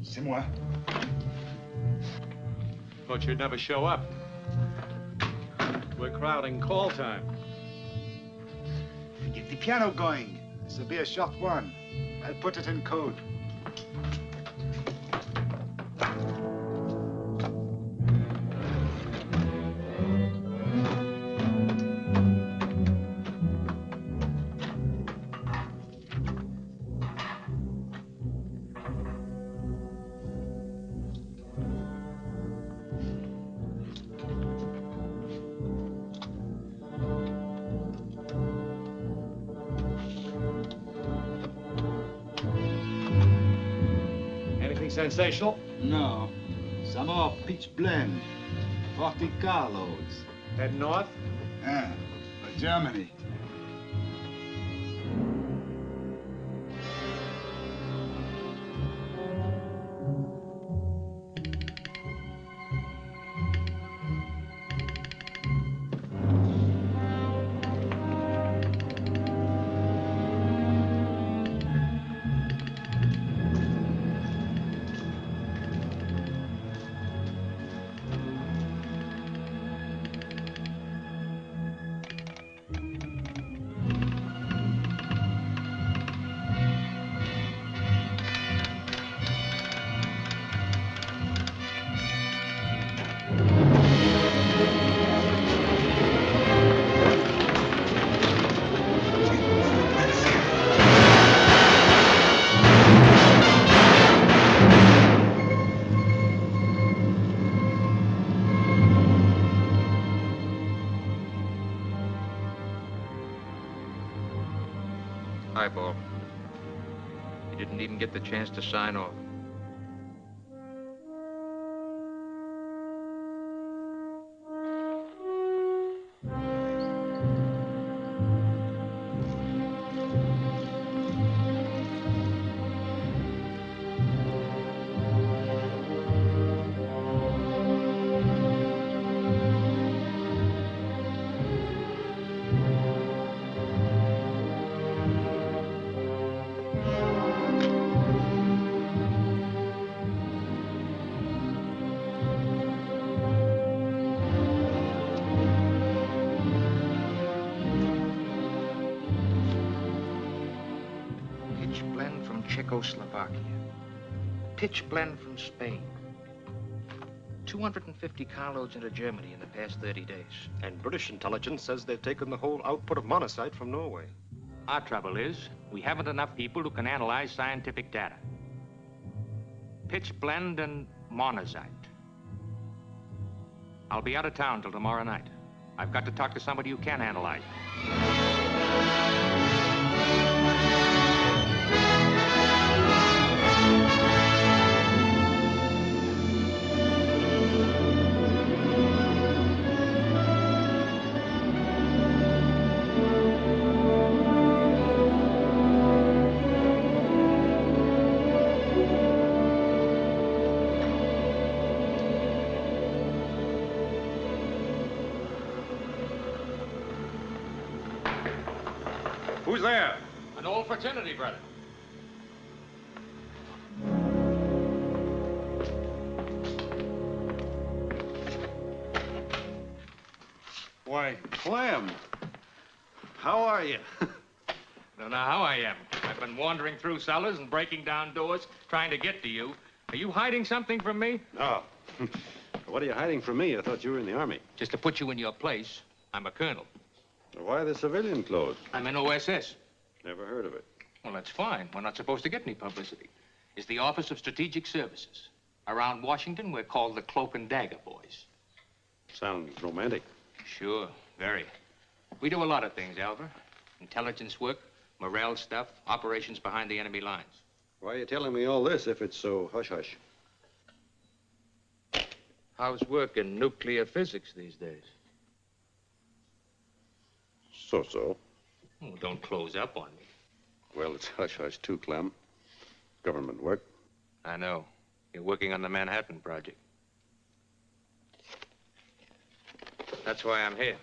C'est moi. Thought you'd never show up. We're crowding call time. Get the piano going. This'll be a short one. I'll put it in code. Sensational? No. Some more peach blend. 40 carloads. Head north? Yeah, for Germany. Highball. You didn't even get the chance to sign off. Czechoslovakia. Pitch blend from Spain. 250 carloads into Germany in the past 30 days. And British intelligence says they've taken the whole output of monazite from Norway. Our trouble is, we haven't enough people who can analyze scientific data. Pitch blend and monazite. I'll be out of town till tomorrow night. I've got to talk to somebody who can analyze it. Who's there? An old fraternity brother. Why, Clem. How are you? Don't know how I am. I've been wandering through cellars and breaking down doors, trying to get to you. Are you hiding something from me? No. What are you hiding from me? I thought you were in the Army. Just to put you in your place, I'm a colonel. Why the civilian clothes? I'm in O.S.S. Never heard of it. Well, that's fine. We're not supposed to get any publicity. It's the Office of Strategic Services. Around Washington, we're called the Cloak and Dagger boys. Sounds romantic. Sure, very. We do a lot of things, Alva. Intelligence work, morale stuff, operations behind the enemy lines. Why are you telling me all this if it's so hush-hush? How's work in nuclear physics these days? So-so. Well, don't close up on me. Well, it's hush-hush too, Clem. Government work. I know. You're working on the Manhattan Project. That's why I'm here.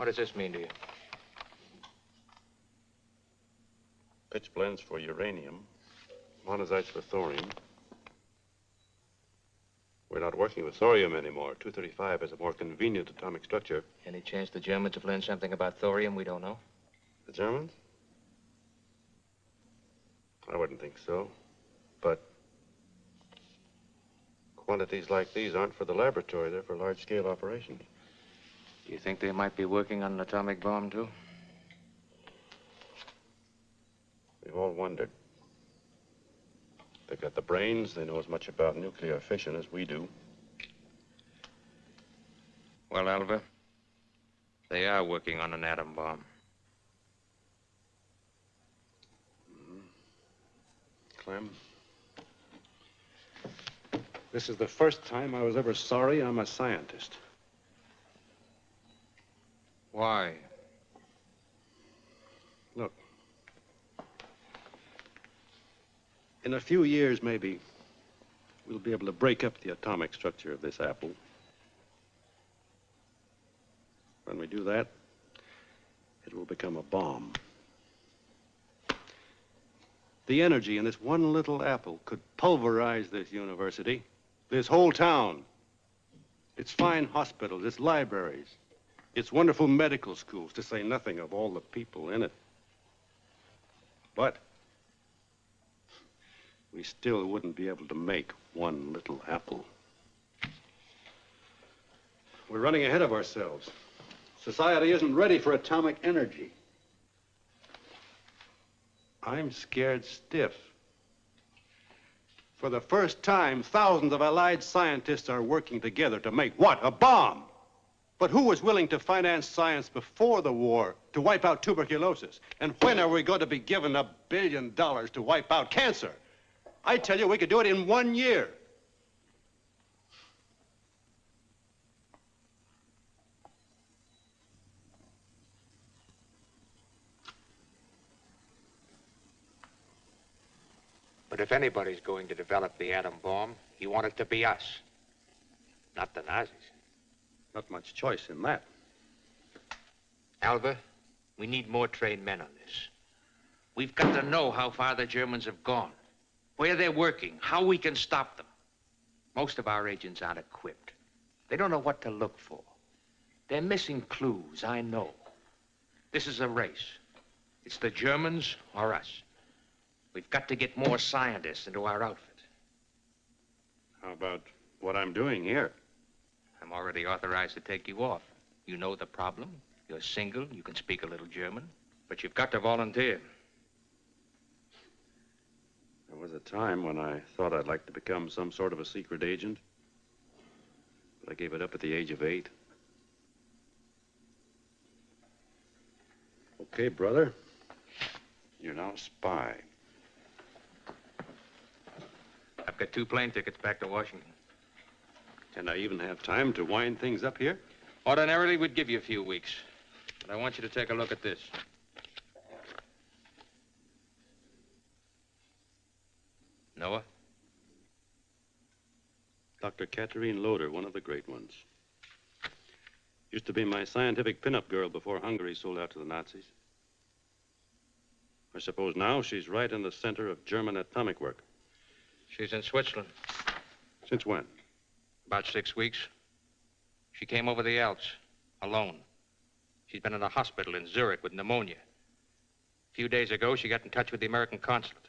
What does this mean to you? Pitch blends for uranium, monazites for thorium. We're not working with thorium anymore. 235 has a more convenient atomic structure. Any chance the Germans have learned something about thorium we don't know? The Germans? I wouldn't think so. But quantities like these aren't for the laboratory. They're for large-scale operations. Do you think they might be working on an atomic bomb, too? We've all wondered. They've got the brains. They know as much about nuclear fission as we do. Well, Alva, they are working on an atom bomb. Clem? This is the first time I was ever sorry I'm a scientist. Why? Look. In a few years, maybe, we'll be able to break up the atomic structure of this apple. When we do that, it will become a bomb. The energy in this one little apple could pulverize this university, this whole town, its fine hospitals, its libraries, its wonderful medical schools, to say nothing of all the people in it. But we still wouldn't be able to make one little apple. We're running ahead of ourselves. Society isn't ready for atomic energy. I'm scared stiff. For the first time, thousands of allied scientists are working together to make what? A bomb! But who was willing to finance science before the war to wipe out tuberculosis? And when are we going to be given $1 billion to wipe out cancer? I tell you, we could do it in 1 year. But if anybody's going to develop the atom bomb, you want it to be us, not the Nazis. Not much choice in that. Alva, we need more trained men on this. We've got to know how far the Germans have gone, where they're working, how we can stop them. Most of our agents aren't equipped. They don't know what to look for. They're missing clues, I know. This is a race. It's the Germans or us. We've got to get more scientists into our outfit. How about what I'm doing here? I'm already authorized to take you off. You know the problem. You're single. You can speak a little German. But you've got to volunteer. There was a time when I thought I'd like to become some sort of a secret agent. But I gave it up at the age of 8. Okay, brother. You're now a spy. I've got 2 plane tickets back to Washington. Can I even have time to wind things up here? Ordinarily, we'd give you a few weeks. But I want you to take a look at this. Noah? Dr. Catherine Loder, one of the great ones. Used to be my scientific pinup girl before Hungary sold out to the Nazis. I suppose now she's right in the center of German atomic work. She's in Switzerland. Since when? About 6 weeks. She came over the Alps, alone. She's been in a hospital in Zurich with pneumonia. A few days ago, she got in touch with the American consulate.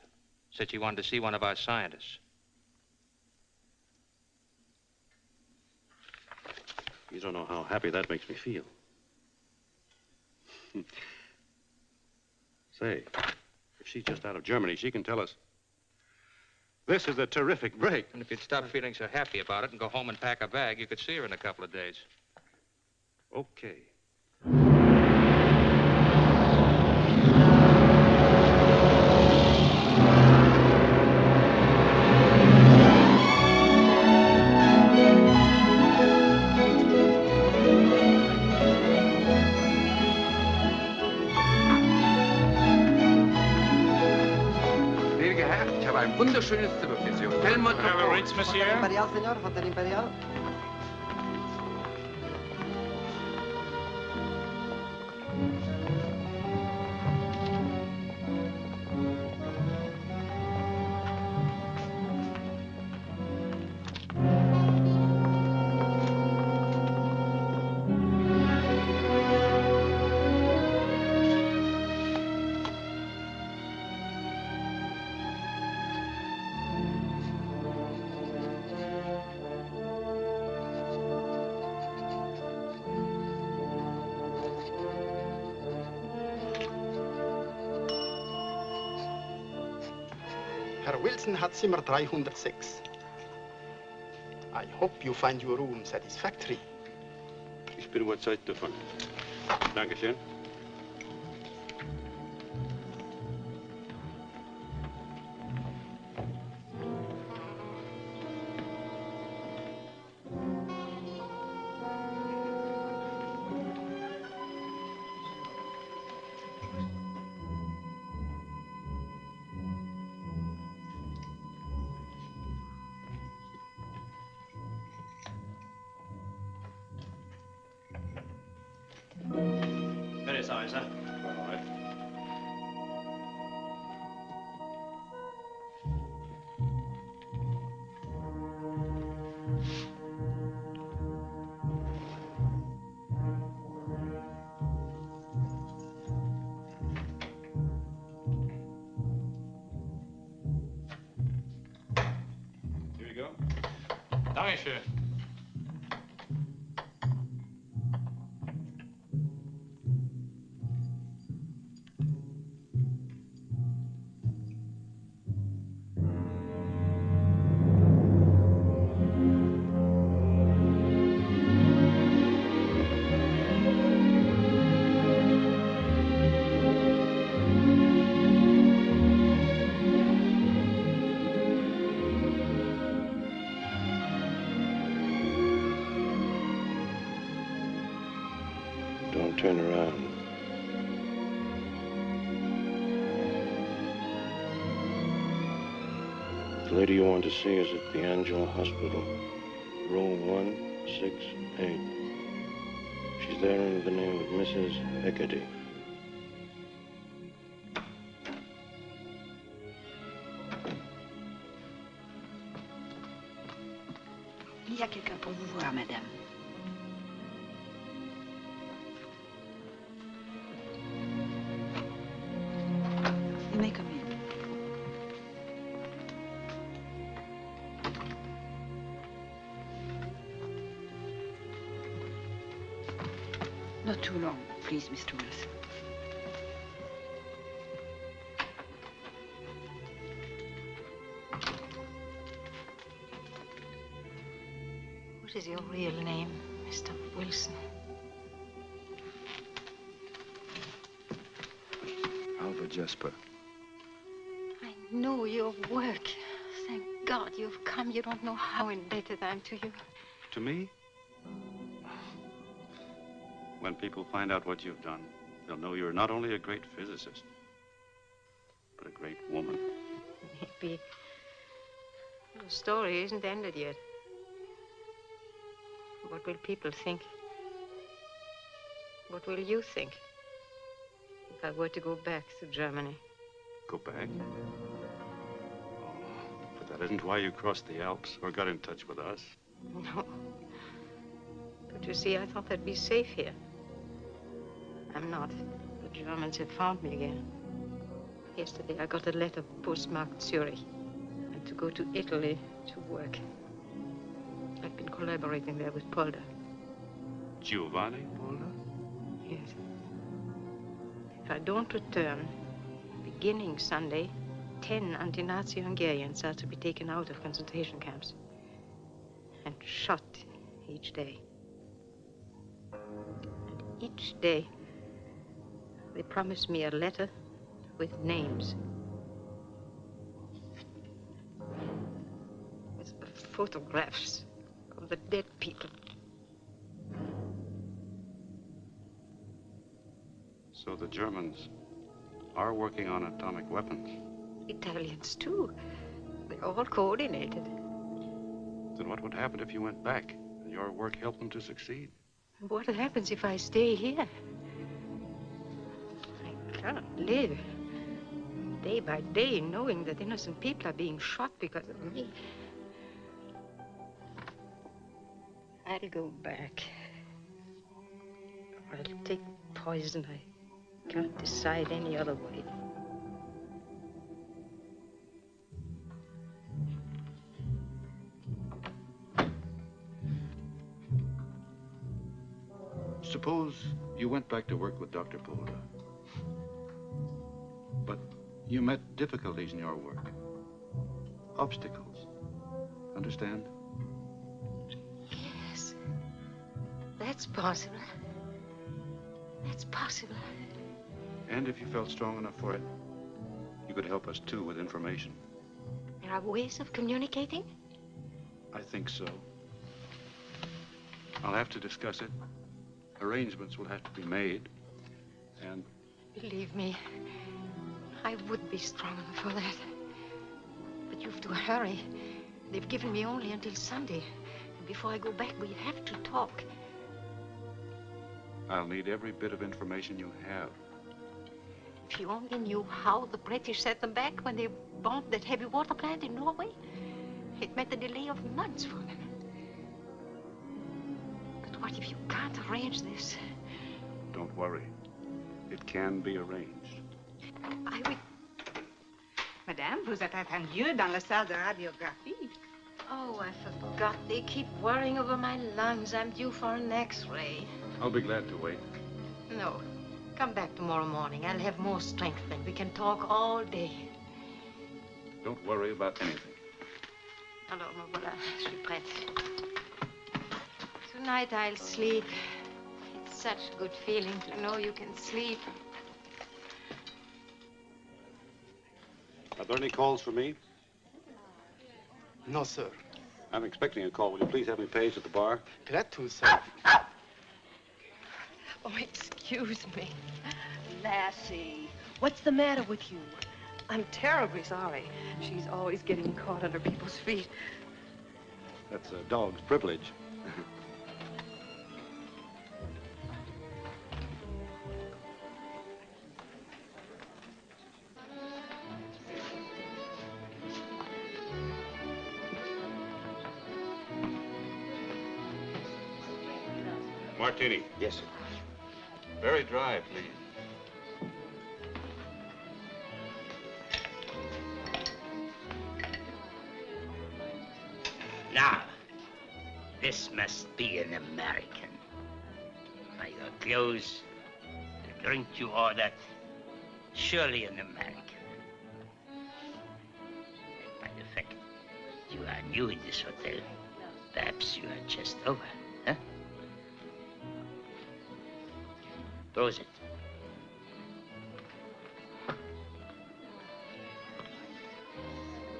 Said she wanted to see one of our scientists. You don't know how happy that makes me feel. Say, if she's just out of Germany, she can tell us. This is a terrific break. And if you'd stop feeling so happy about it and go home and pack a bag, you could see her in a couple of days. Okay. Wunderschönes Zimmer für Sie. Hotel Metropole. Imperial, Senor. Hotel Imperial. Herr Wilson hat Zimmer 306. I hope you find your room satisfactory. Ich bin überzeugt davon. Dankeschön. Very sorry, sir. All right. Here you go. Dankeschön. Don't turn around. The lady you want to see is at the Angela Hospital, row 168. She's there under the name of Mrs. Hecate. Il y a quelqu'un pour vous voir, madame. You may come in. Not too long, please, Mr. Wilson. What is your real name, Mr. Wilson? Alva Jesper. I know your work. Thank God you've come. You don't know how indebted I am to you. To me? When people find out what you've done, they'll know you're not only a great physicist, but a great woman. Maybe the story isn't ended yet. What will people think? What will you think if I were to go back to Germany? Go back? Oh, but that isn't why you crossed the Alps or got in touch with us. No. But you see, I thought I'd be safe here. I'm not. The Germans have found me again. Yesterday, I got a letter postmarked Zurich. And to go to Italy to work. I've been collaborating there with Polder. Giovanni Polder? Yes. If I don't return, beginning Sunday, 10 anti-Nazi Hungarians are to be taken out of concentration camps and shot each day. And each day, they promised me a letter with names. With photographs of the dead people. So the Germans are working on atomic weapons. Italians, too. They're all coordinated. Then what would happen if you went back and your work helped them to succeed? What happens if I stay here? I can't live day by day knowing that innocent people are being shot because of me. I'll go back. Or I'll take poison. I can't decide any other way. Suppose you went back to work with Dr. Polder. But you met difficulties in your work. obstacles. Understand? Yes. That's possible. That's possible. And if you felt strong enough for it, you could help us, too, with information. There are ways of communicating? I think so. I'll have to discuss it. Arrangements will have to be made. And... Believe me, I would be strong enough for that. But you've to hurry. They've given me only until Sunday. And before I go back, we have to talk. I'll need every bit of information you have. If you only knew how the British set them back when they bombed that heavy water plant in Norway, it meant a delay of months for them. But what if you can't arrange this? Don't worry. It can be arranged. I will... Madame, vous êtes attendue dans la salle de radiographie. Oh, I forgot. They keep worrying over my lungs. I'm due for an X-ray. I'll be glad to wait. No. Come back tomorrow morning. I'll have more strength then. We can talk all day. Don't worry about anything. Alors, me voilà. Je suis prête. Tonight I'll sleep. It's such a good feeling to know you can sleep. Are there any calls for me? No, sir. I'm expecting a call. Will you please have me paged at the bar? Glad to, sir. Oh, excuse me. Lassie, what's the matter with you? I'm terribly sorry. She's always getting caught under people's feet. That's a dog's privilege. Martini. Yes, sir. Very dry, please. Now, this must be an American. By your clothes, the drink you ordered, surely an American. And by the fact you are new in this hotel, perhaps you are just over, huh? Close it.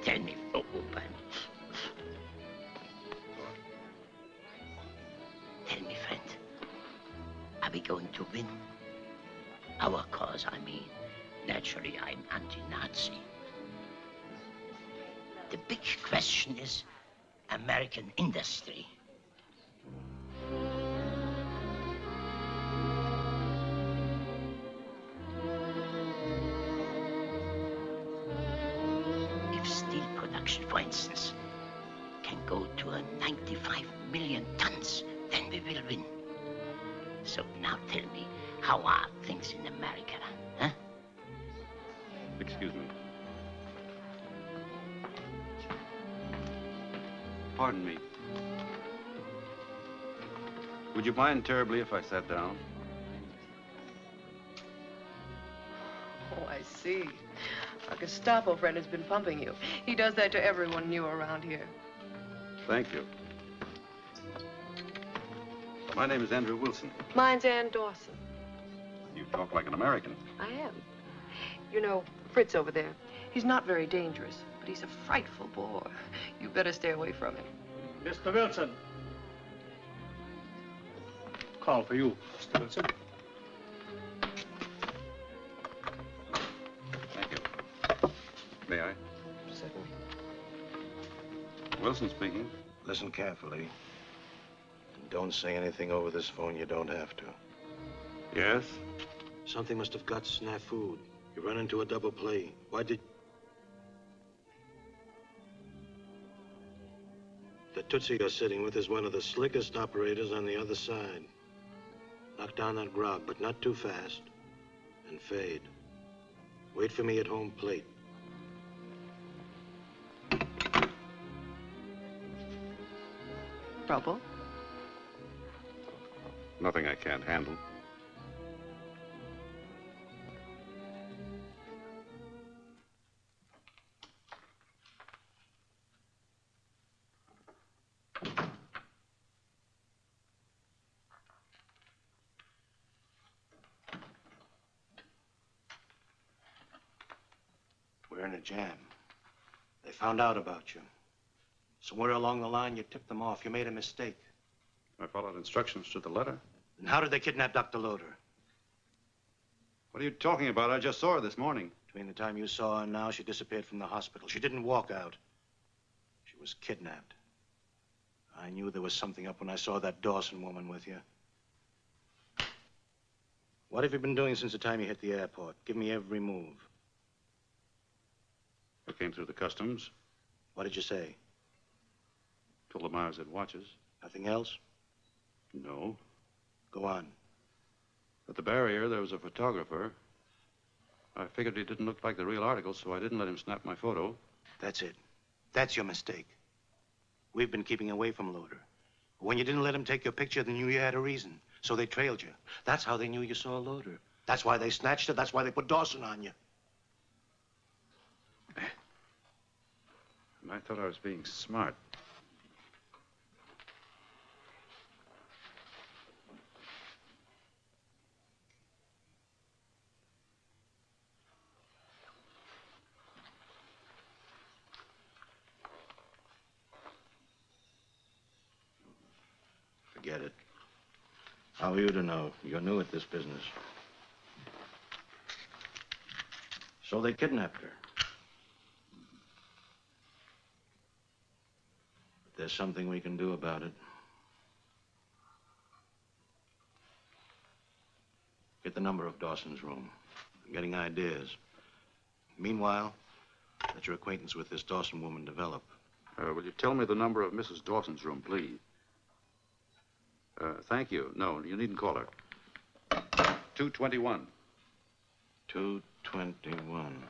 Tell me, open. Tell me, friend, are we going to win? Our cause, I mean. Naturally, I'm anti-Nazi. The big question is American industry. For instance, can go to a 95 million tons, then we will win. So now tell me, how are things in America, huh? Excuse me. Pardon me. Would you mind terribly if I sat down? Oh, I see. Our Gestapo friend has been pumping you. He does that to everyone new around here. Thank you. My name is Andrew Wilson. Mine's Ann Dawson. You talk like an American. I am. You know, Fritz over there, he's not very dangerous, but he's a frightful bore. You better stay away from him. Mr. Wilson. Call for you, Mr. Wilson. May I? Certainly. Wilson speaking. Listen carefully. And don't say anything over this phone you don't have to. Yes? Something must have got snafu'd. You run into a double play. Why did... The Tootsie you're sitting with is one of the slickest operators on the other side. Knock down that grog, but not too fast. And fade. Wait for me at home plate. Trouble? Nothing I can't handle. We're in a jam. They found out about you. Somewhere along the line, you tipped them off. You made a mistake. I followed instructions to the letter. And how did they kidnap Dr. Loader? What are you talking about? I just saw her this morning. Between the time you saw her and now, she disappeared from the hospital. She didn't walk out. She was kidnapped. I knew there was something up when I saw that Dawson woman with you. What have you been doing since the time you hit the airport? Give me every move. I came through the customs. What did you say? Told them I was at watches. Nothing else? No. Go on. At the barrier, there was a photographer. I figured he didn't look like the real article, so I didn't let him snap my photo. That's it. That's your mistake. We've been keeping away from Loader. When you didn't let him take your picture, they knew you had a reason. So they trailed you. That's how they knew you saw Loader. That's why they snatched her. That's why they put Dawson on you. And I thought I was being smart. Forget it. How are you to know? You're new at this business. So they kidnapped her. But there's something we can do about it. Get the number of Dawson's room. I'm getting ideas. Meanwhile, let your acquaintance with this Dawson woman develop. Will you tell me the number of Mrs. Dawson's room, please? Thank you. No, you needn't call her. 221. 221.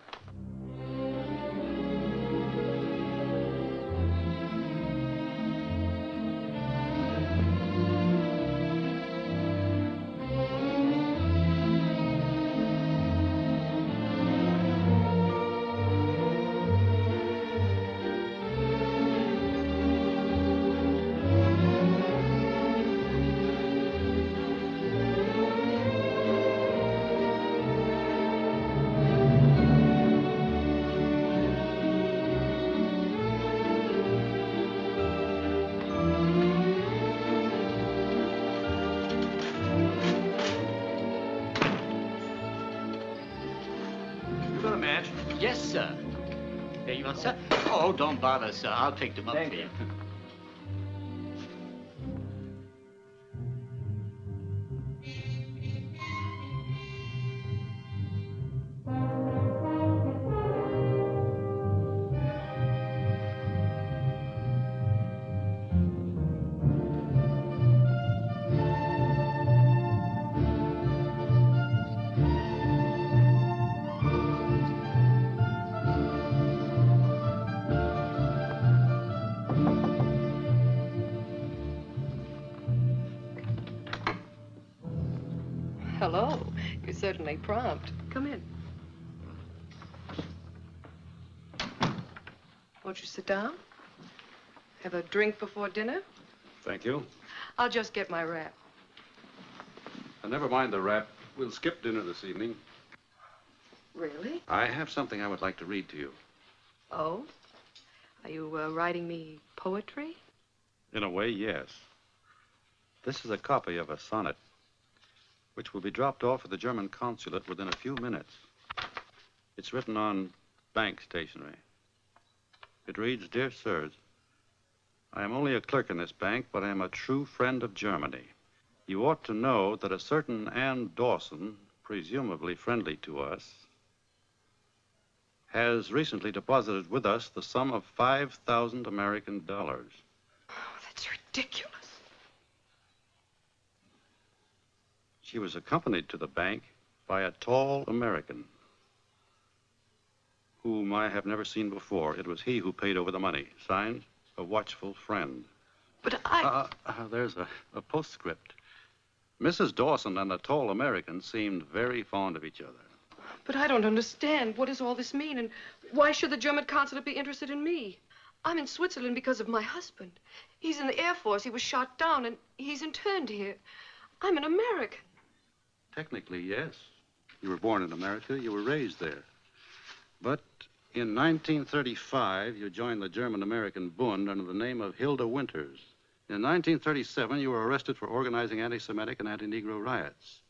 Yes, sir. There you are, sir. Oh, don't bother, sir. I'll take them up for you. Hello. You're certainly prompt. Come in. Won't you sit down? Have a drink before dinner? Thank you. I'll just get my wrap. Never mind the wrap. We'll skip dinner this evening. Really? I have something I would like to read to you. Oh? Are you writing me poetry? In a way, yes. This is a copy of a sonnet, which will be dropped off at the German consulate within a few minutes. It's written on bank stationery. It reads, "Dear Sirs, I am only a clerk in this bank, but I am a true friend of Germany. You ought to know that a certain Ann Dawson, presumably friendly to us, has recently deposited with us the sum of 5,000 American dollars. Oh, that's ridiculous. She was accompanied to the bank by a tall American whom I have never seen before. It was he who paid over the money. Signed, a watchful friend." But there's a postscript. Mrs. Dawson and the tall American seemed very fond of each other. But I don't understand. What does all this mean? And why should the German consulate be interested in me? I'm in Switzerland because of my husband. He's in the Air Force. He was shot down, and he's interned here. I'm an American. Technically, yes. You were born in America. You were raised there. But In 1935, you joined the German-American Bund under the name of Hilda Winters. In 1937, you were arrested for organizing anti-Semitic and anti-Negro riots.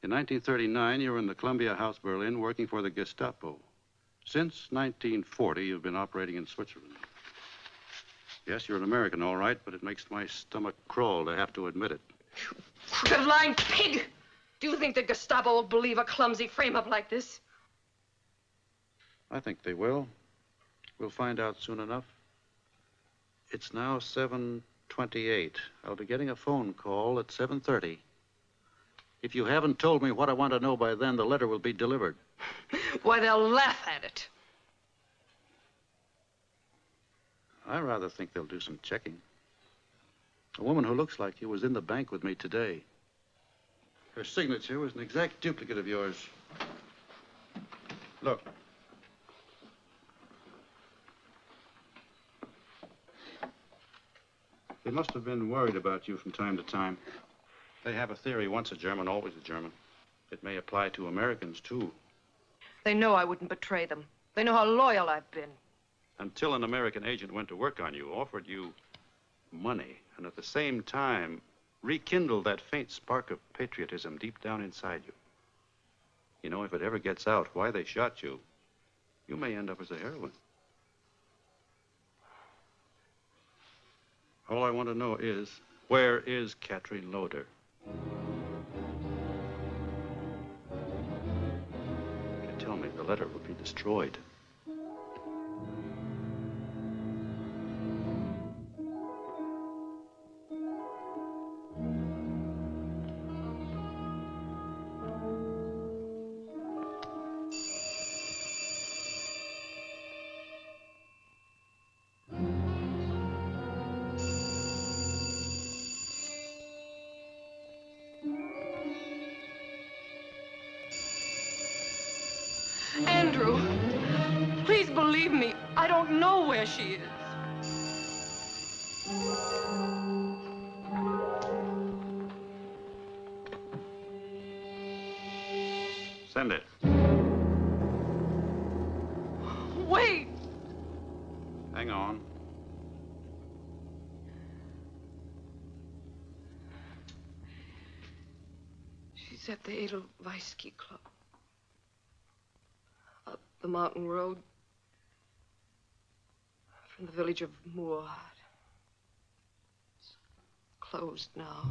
In 1939, you were in the Columbia House, Berlin, working for the Gestapo. Since 1940, you've been operating in Switzerland. Yes, you're an American, all right, but it makes my stomach crawl to have to admit it. You crooked lying pig! Do you think the Gestapo will believe a clumsy frame-up like this? I think they will. We'll find out soon enough. It's now 7:28. I'll be getting a phone call at 7:30. If you haven't told me what I want to know by then, the letter will be delivered. Why, they'll laugh at it. I rather think they'll do some checking. A woman who looks like you was in the bank with me today. Her signature was an exact duplicate of yours. Look. They must have been worried about you from time to time. They have a theory, once a German, always a German. It may apply to Americans, too. They know I wouldn't betray them. They know how loyal I've been. Until an American agent went to work on you, offered you money, and at the same time rekindled that faint spark of patriotism deep down inside you. You know, if it ever gets out why they shot you, you may end up as a heroine. All I want to know is, where is Catherine Loder? If you tell me, the letter will be destroyed. Andrew, please believe me. I don't know where she is. Send it. Wait! Hang on. She's at the Edelweiss Club. Up the mountain road. From the village of Moorheart. It's closed now.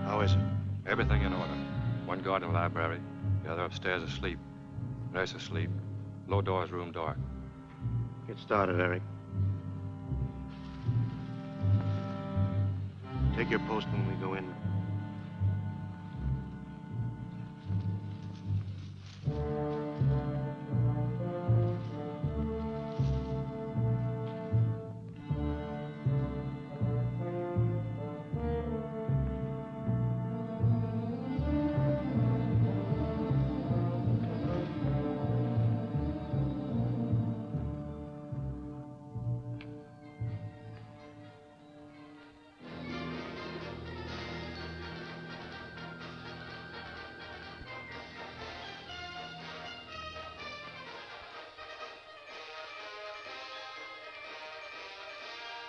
How is it? Everything in order. One guard in the library, the other upstairs asleep. Nurse asleep. Low door's room dark. Get started, Eric. Take your post when we go in.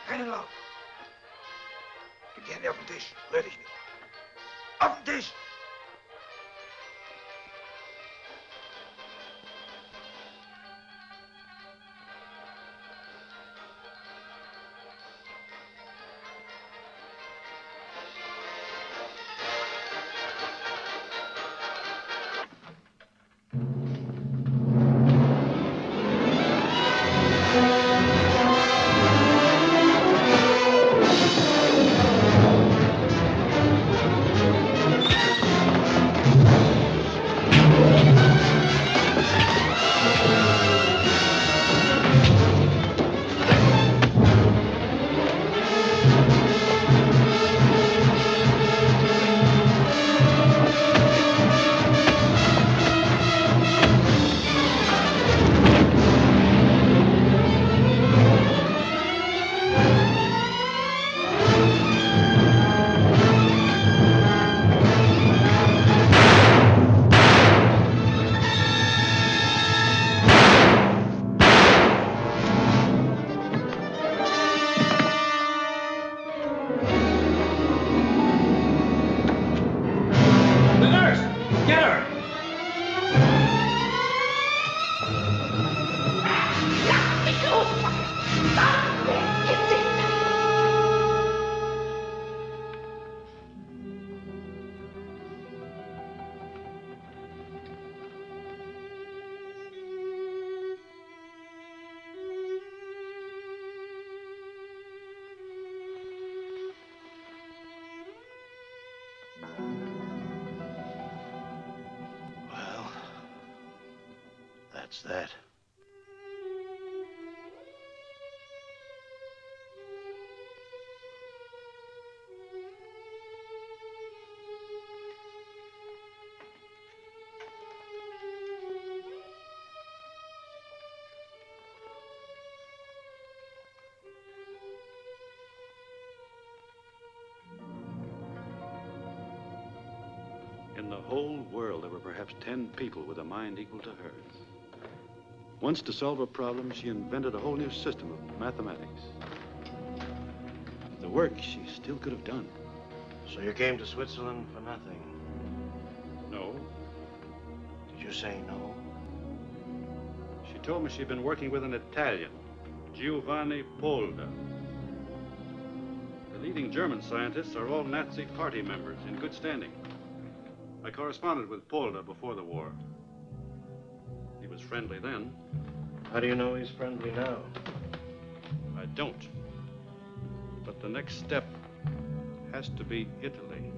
Keine Laut. Gib die Hände auf den Tisch. Rühr dich nicht. Auf den Tisch! That's that. In the whole world, there were perhaps 10 people with a mind equal to hers. Once, to solve a problem, she invented a whole new system of mathematics. The work she still could have done. So you came to Switzerland for nothing? No. Did you say no? She told me she'd been working with an Italian, Giovanni Polda. The leading German scientists are all Nazi party members in good standing. I corresponded with Polda before the war. He was friendly then. How do you know he's friendly now? I don't. But the next step has to be Italy.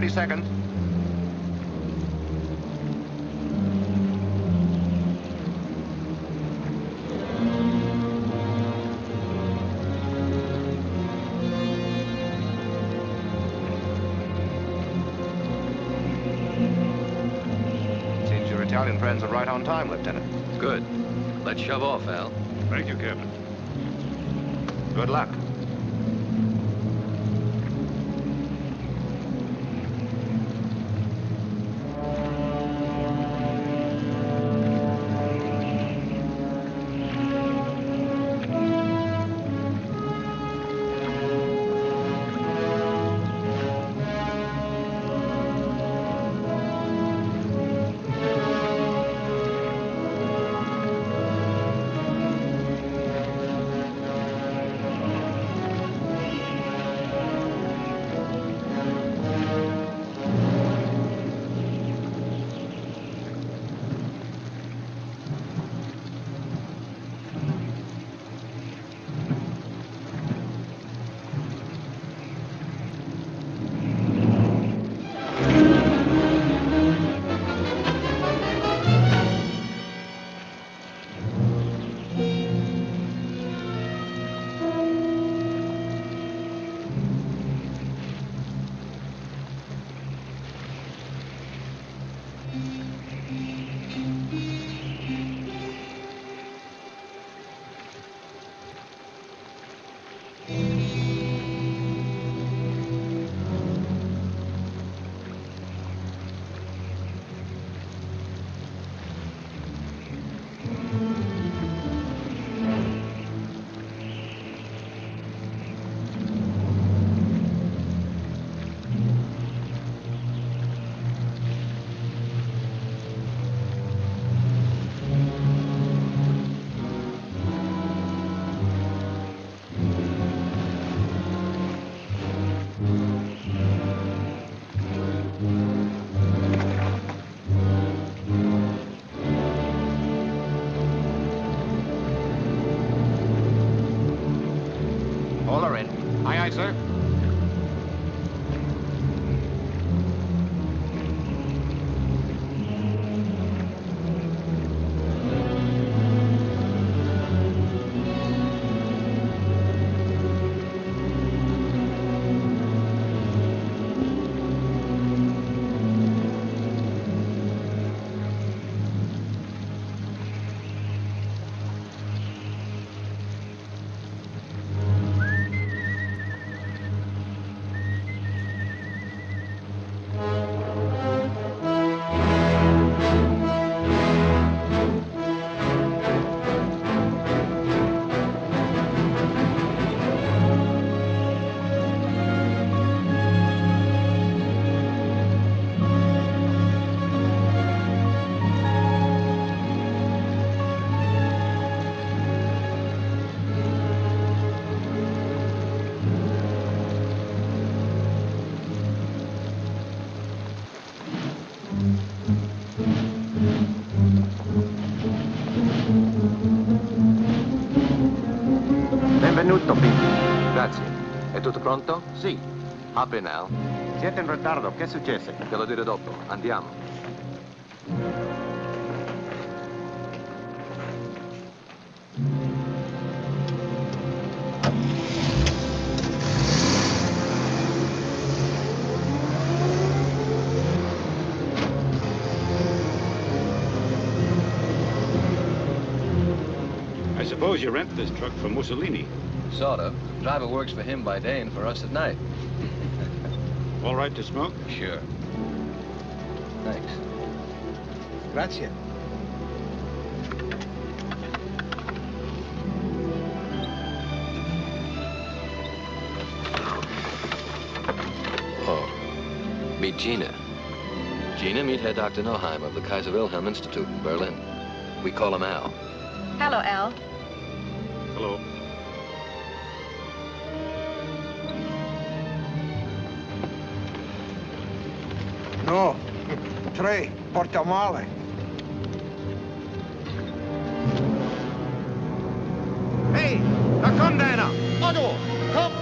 Seconds. Seems your Italian friends are right on time, Lieutenant. Good. Let's shove off, Al. Thank you, Captain. Good luck. Tutto finito. Grazie. È tutto pronto? Sì. Apri now. Siete in ritardo, che è successo? Te lo dirò dopo. Andiamo. I suppose you rent this truck from Mussolini. Sort of. Driver works for him by day and for us at night. All right to smoke? Sure. Thanks. Grazie. Oh. Meet Gina. Gina, meet Herr Dr. Noheim of the Kaiser Wilhelm Institute in Berlin. We call him Al. Hello, Al. Hello. No, 3, porta male. Hey, da kommt einer! Otto, komm!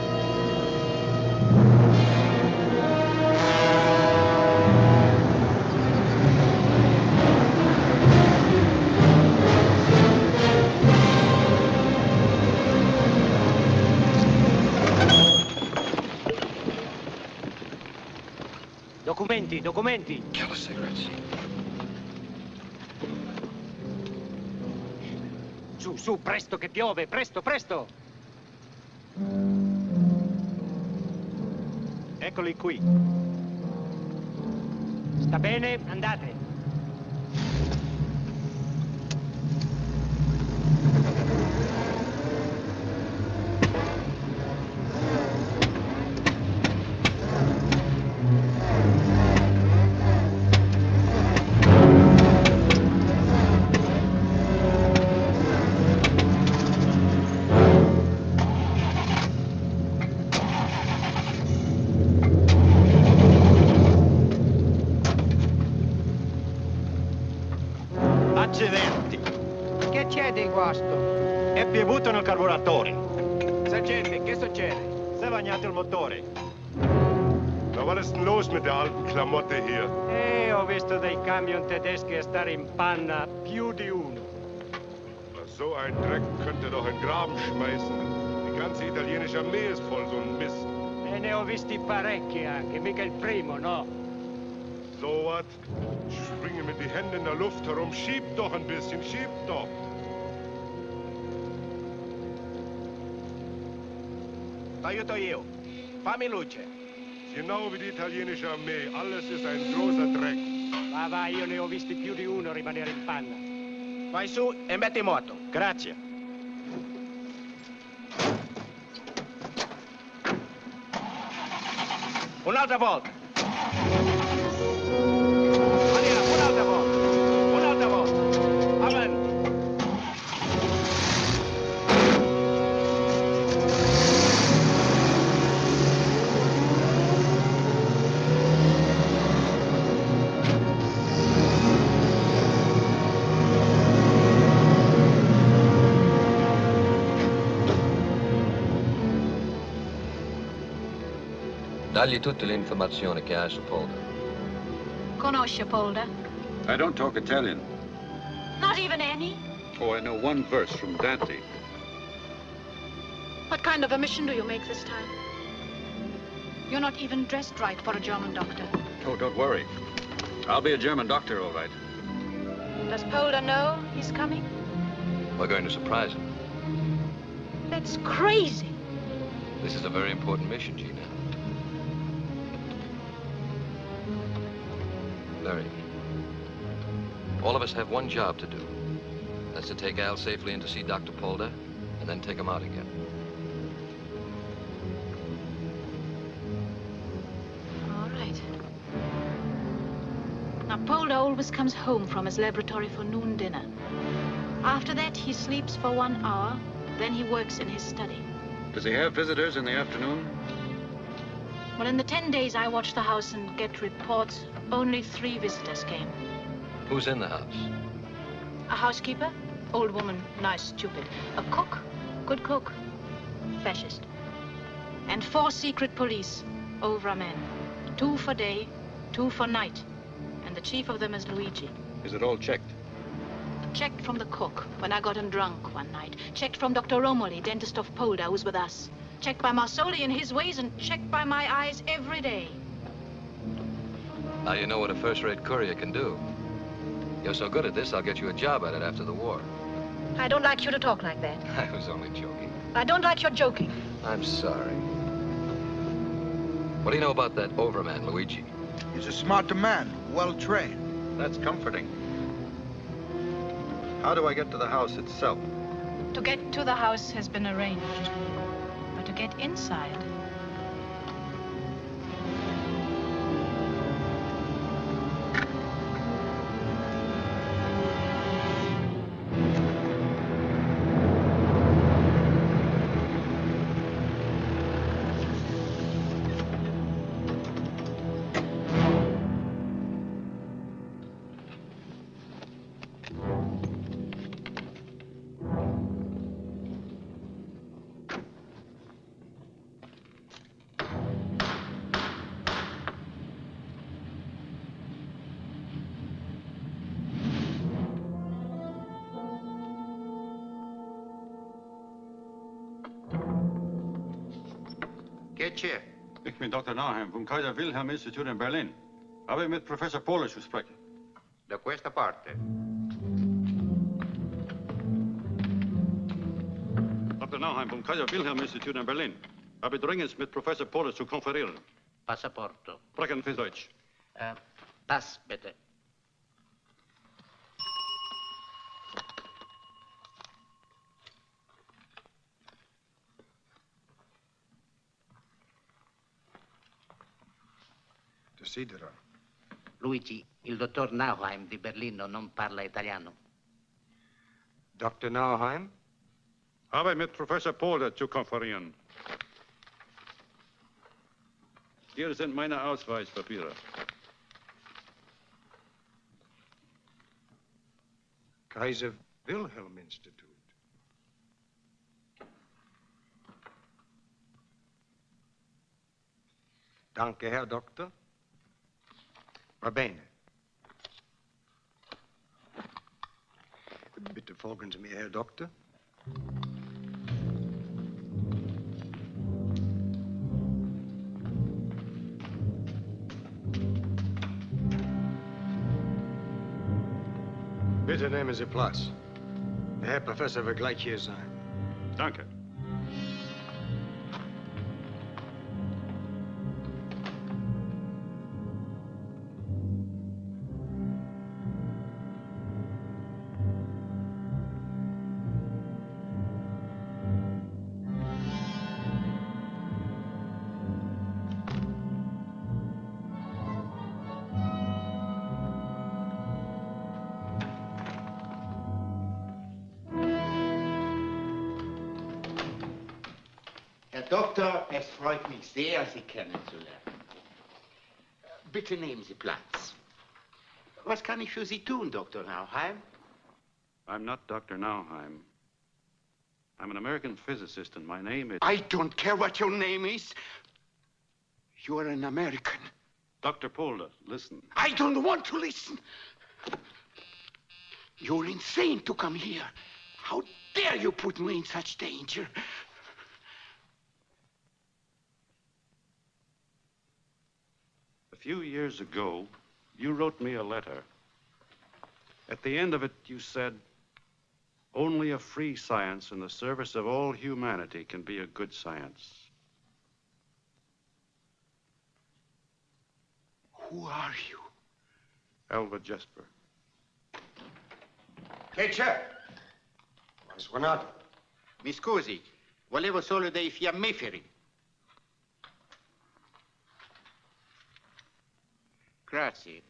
Documenti, documenti. Kill the cigarettes. Su, su, presto che piove, presto, presto. Eccoli qui. Sta bene, andate. Accidenti. Che c'è di guasto? È piovuto nel carburatore. Sergente, che succede? Si è bagnato il motore. Na, was ist denn los mit der alten Klamotte hier? Ho visto dei camion tedeschi a stare in panna, più di uno. Na, so ein Dreck könnte doch in Graben schmeißen. Die ganze italienische Armee ist voll so ein Mist. E ne ho visti parecchi anche, mica il primo, no? So was? Springen mit die Hände in der Luft herum. Schiebt doch ein bisschen, schiebt doch. T'aiuto io. Fammi luce. Genau wie die italienische Armee. Alles ist ein großer Dreck. Va, io ne ho visti più di uno rimanere in panna. Vai su e metti moto. Grazie. Un'altra volta. Andiamo, un'altra volta. Un'altra volta. Avanti. Dagli tutte le informazioni che hai su Polder. Conosce Polder? I don't talk Italian. Not even any? Oh, I know one verse from Dante. What kind of a mission do you make this time? You're not even dressed right for a German doctor. Oh, don't worry. I'll be a German doctor, all right. Does Polder know he's coming? We're going to surprise him. That's crazy. This is a very important mission, Gina. Very. All of us have one job to do. That's to take Al safely in to see Dr. Polder, and then take him out again. All right. Now, Polder always comes home from his laboratory for noon dinner. After that, he sleeps for 1 hour, then he works in his study. Does he have visitors in the afternoon? Well, in the 10 days I watched the house and get reports, only 3 visitors came. Who's in the house? A housekeeper, old woman, nice, stupid. A cook, good cook. fascist. And 4 secret police, over men. 2 for day, 2 for night. And the chief of them is Luigi. Is it all checked? Checked from the cook when I got him drunk one night. Checked from Dr. Romoli, dentist of Polda, who's with us. Checked by Marsoli and his ways, and checked by my eyes every day. Now you know what a first-rate courier can do. You're so good at this, I'll get you a job at it after the war. I don't like you to talk like that. I was only joking. I don't like your joking. I'm sorry. What do you know about that overman, Luigi? He's a smart man, well-trained. That's comforting. How do I get to the house itself? To get to the house has been arranged. But to get inside... Chair. Ik ben Dr. Nauheim vom Kaiser Wilhelm Institute in Berlin. Habe ich mit Professor Polish zu sprechen? Da questa parte. Dr. Nauheim vom Kaiser Wilhelm Institute in Berlin. Habe dringend mit Professor Polish zu konferieren. Passaporto. Sprechen Sie Deutsch? Pass, bitte. Desidera. Luigi, il dottor Nauheim di Berlino non parla italiano. Dr. Nauheim? Habe mit Professor Polder zu konferieren. Hier sind meine Ausweispapiere. Kaiser Wilhelm Institute. Danke, Herr Doktor. Va bene. Bitte folgen Sie mir, Herr Doktor. Bitte nehmen Sie Platz. Der Herr Professor wird gleich hier sein. Danke. Doktor, es freut mich sehr, Sie kennenzulernen. Bitte nehmen Sie Platz. Was kann ich für Sie tun, Dr. Nauheim? I'm not Dr. Nauheim. I'm an American physicist, and my name is... I don't care what your name is. You are an American. Dr. Polder, listen. I don't want to listen. You're insane to come here. How dare you put me in such danger? A few years ago, you wrote me a letter. At the end of it, you said, only a free science in the service of all humanity can be a good science. Who are you? Elva Jesper. Che c'è? Hai suonato? Mi scusi, volevo solo dei fiammiferi. Grazie.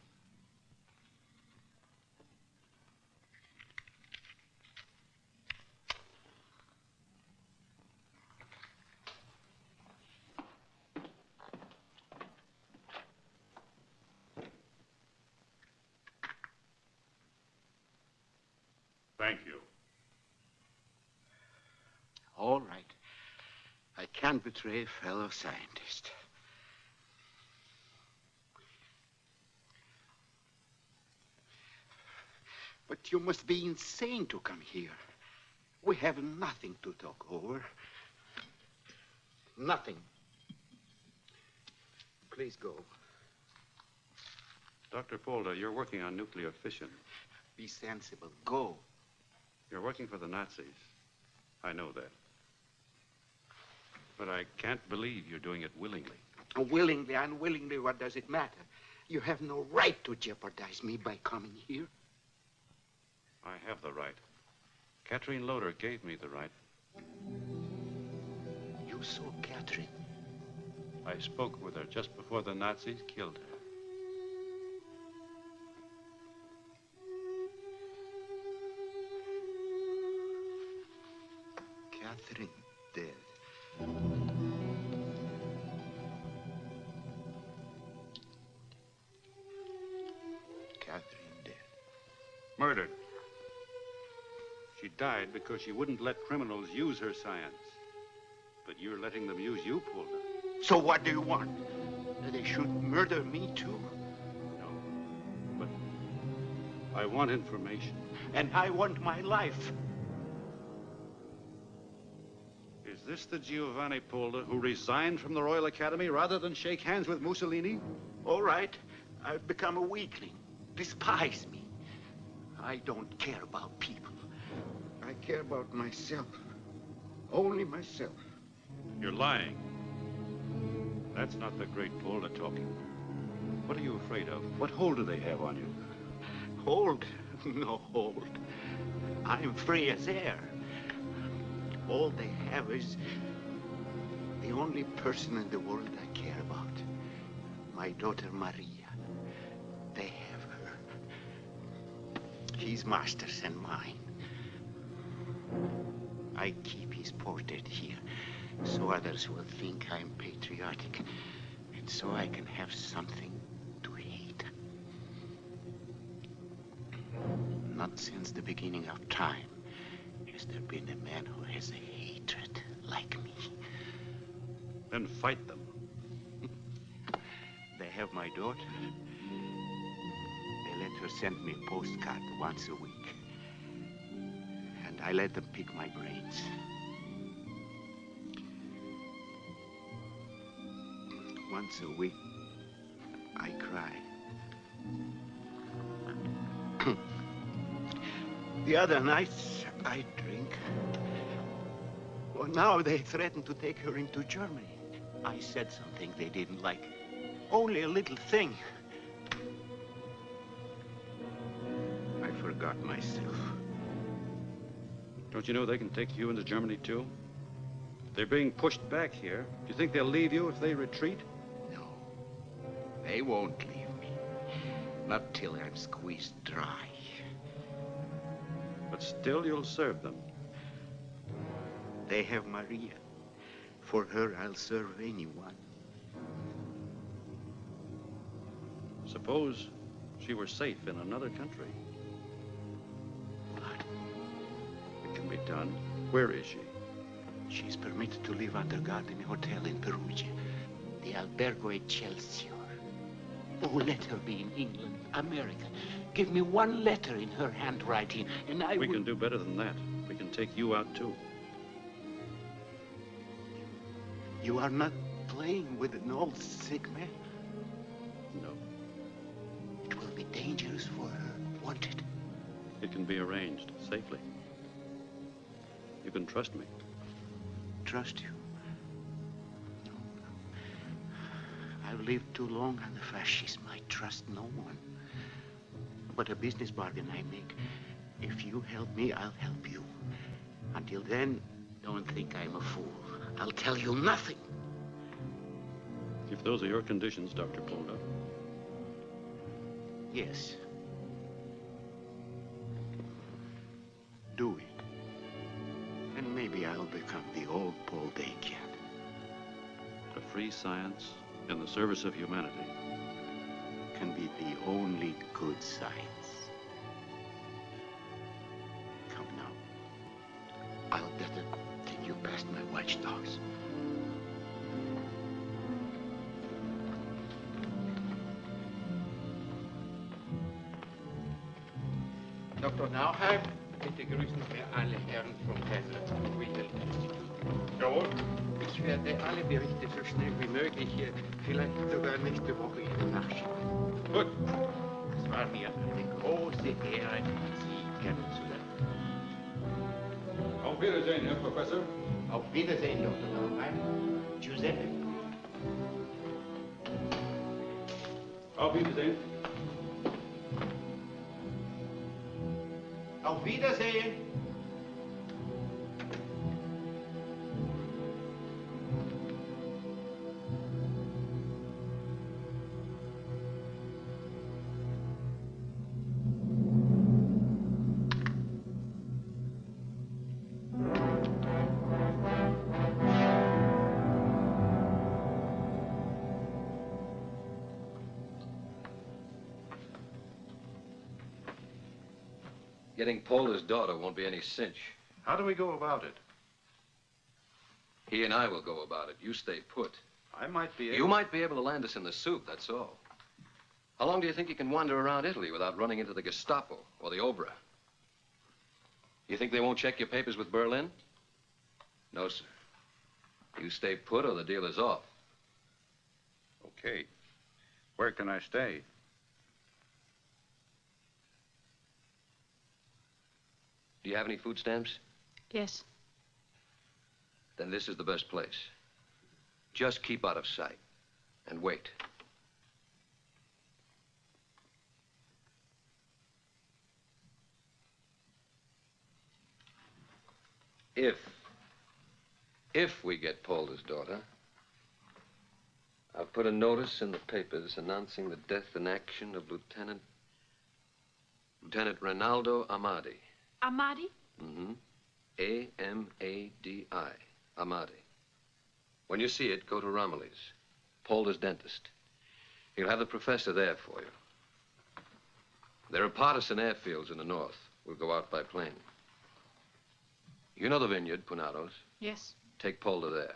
Thank you. All right. I can't betray a fellow scientist. But you must be insane to come here. We have nothing to talk over. Nothing. Please go. Dr. Polder, you're working on nuclear fission. Be sensible. Go. You're working for the Nazis. I know that. But I can't believe you're doing it willingly. Willingly, unwillingly, what does it matter? You have no right to jeopardize me by coming here. I have the right. Catherine Loder gave me the right. You saw Catherine? I spoke with her just before the Nazis killed her. Catherine dead. Catherine dead. Murdered. She died because she wouldn't let criminals use her science. But you're letting them use you, Polder. So what do you want? That they should murder me too? No. But I want information. And I want my life. Is this the Giovanni Polder who resigned from the Royal Academy rather than shake hands with Mussolini? All right. I've become a weakling. Despise me. I don't care about people. I care about myself. Only myself. You're lying. That's not the great Polder talking. What are you afraid of? What hold do they have on you? Hold? No hold. I'm free as air. All they have is the only person in the world I care about. My daughter Maria. They have her. His master's and mine. I keep his portrait here so others will think I'm patriotic and so I can have something to hate. Not since the beginning of time has there been a man who has a hatred like me. Then fight them. They have my daughter. They let her send me a postcard once a week. And I let them pick my brains. Once a week, I cry. The other nights, I drink. Well, now they threaten to take her into Germany. I said something they didn't like. Only a little thing. I forgot myself. Don't you know they can take you into Germany, too? They're being pushed back here. Do you think they'll leave you if they retreat? No. They won't leave me. Not till I'm squeezed dry. But still you'll serve them. They have Maria. For her, I'll serve anyone. Suppose she were safe in another country. What? It can be done. Where is she? She's permitted to live under guard in a hotel in Perugia. The Albergo Excelsior. Oh, let her be in England, America. Give me one letter in her handwriting, and I will... We can do better than that. We can take you out, too. You are not playing with an old sick man? No. It will be dangerous for her, won't it? It can be arranged safely. You can trust me. Trust you? No, no. I've lived too long under fascism. I trust no one. But a business bargain I make. If you help me, I'll help you. Until then, don't think I'm a fool. I'll tell you nothing. If those are your conditions, Dr. Polder. Yes. Do it. And maybe I'll become the old Paul Day again. A free science in the service of humanity can be the only good science. Come now. I'll better take you past my watchdogs. Dr. Nauheim, bitte grüßen wir alle Herren vom Kaiser-Wilhelm-Institut. Jawohl. Ich werde alle Berichte so schnell wie möglich, vielleicht sogar nächste Woche Ihnen nachschicken. Gut. Es war mir eine große Ehre, Sie kennenzulernen. Auf Wiedersehen, Herr Professor. Auf Wiedersehen, Dr. Nauheim. Giuseppe. Auf Wiedersehen. Auf Wiedersehen. Getting Polder's daughter won't be any cinch. How do we go about it? He and I will go about it. You stay put. I might be able... You might be able to land us in the soup, that's all. How long do you think you can wander around Italy without running into the Gestapo or the Obra? You think they won't check your papers with Berlin? No, sir. You stay put or the deal is off. Okay. Where can I stay? Do you have any food stamps? Yes. Then this is the best place. Just keep out of sight and wait. If we get Polder's daughter, I've put a notice in the papers announcing the death in action of Lieutenant Rinaldo Amadi. Amadi? Mm-hmm. A-M-A-D-I. Amadi. When you see it, go to Romilly's, Polder's dentist. He'll have the professor there for you. There are partisan airfields in the north. We'll go out by plane. You know the vineyard, Punados? Yes. Take Polder there.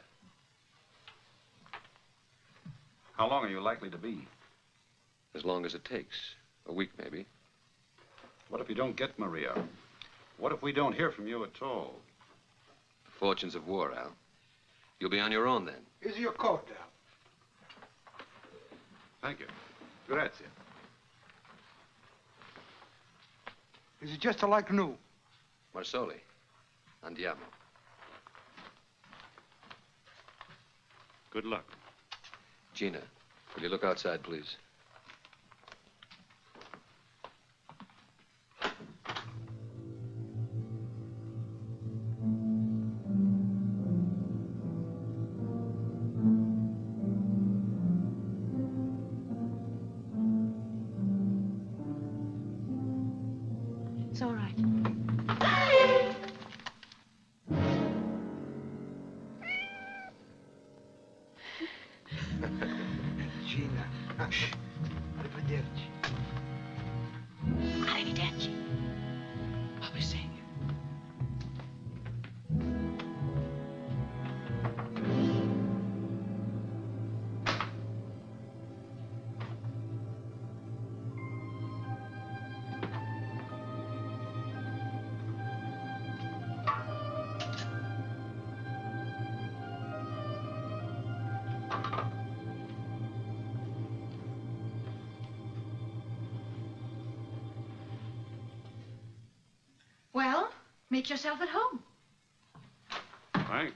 How long are you likely to be? As long as it takes. A week, maybe. What if you don't get Maria? What if we don't hear from you at all? The fortunes of war, Al. You'll be on your own then. Here's your coat, Al. Thank you. Grazie. Is it just like new? Marsoli. Andiamo. Good luck. Gina, will you look outside, please? It's all right. Gina. Arrivederci. Arrivederci. What was saying? Well, make yourself at home. Thanks.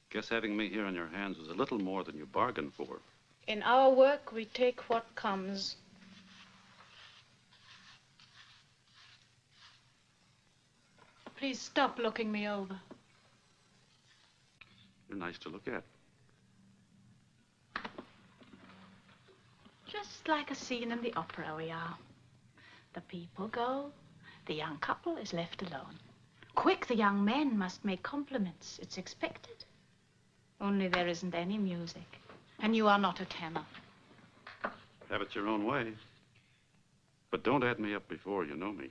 Guess having me here on your hands was a little more than you bargained for. In our work, we take what comes. Please stop looking me over. You're nice to look at. Just like a scene in the opera we are. The people go, the young couple is left alone. Quick, the young men must make compliments. It's expected. Only there isn't any music. And you are not a tenor. Have it your own way. But don't add me up before you know me.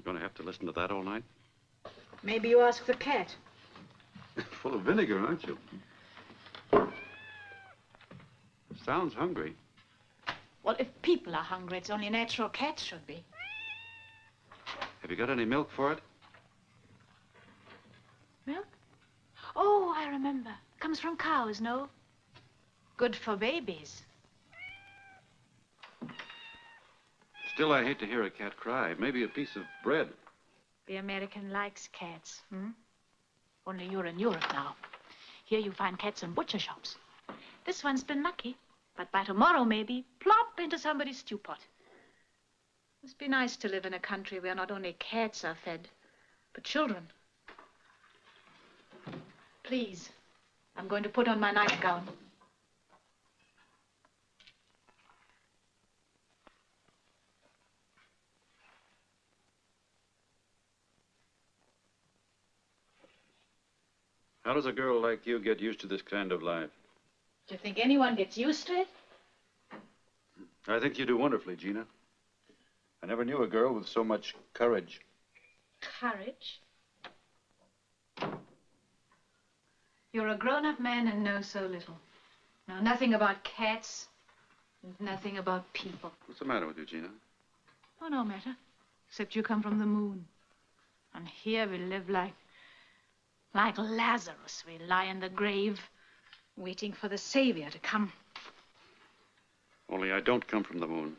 going to have to listen to that all night? Maybe you ask the cat. Full of vinegar, aren't you? Sounds hungry. Well, if people are hungry, it's only natural cats should be. Have you got any milk for it? Milk? Oh, I remember. Comes from cows, no? Good for babies. Still, I hate to hear a cat cry. Maybe a piece of bread. The American likes cats, hmm? Only you're in Europe now. Here you find cats in butcher shops. This one's been lucky, but by tomorrow, maybe, plop into somebody's stew pot. Must be nice to live in a country where not only cats are fed, but children. Please, I'm going to put on my nightgown. How does a girl like you get used to this kind of life? Do you think anyone gets used to it? I think you do wonderfully, Gina. I never knew a girl with so much courage. Courage? You're a grown-up man and know so little. Know nothing about cats, and nothing about people. What's the matter with you, Gina? Oh, no matter. Except you come from the moon. And here we live like Lazarus. We lie in the grave, waiting for the Savior to come. Only I don't come from the moon.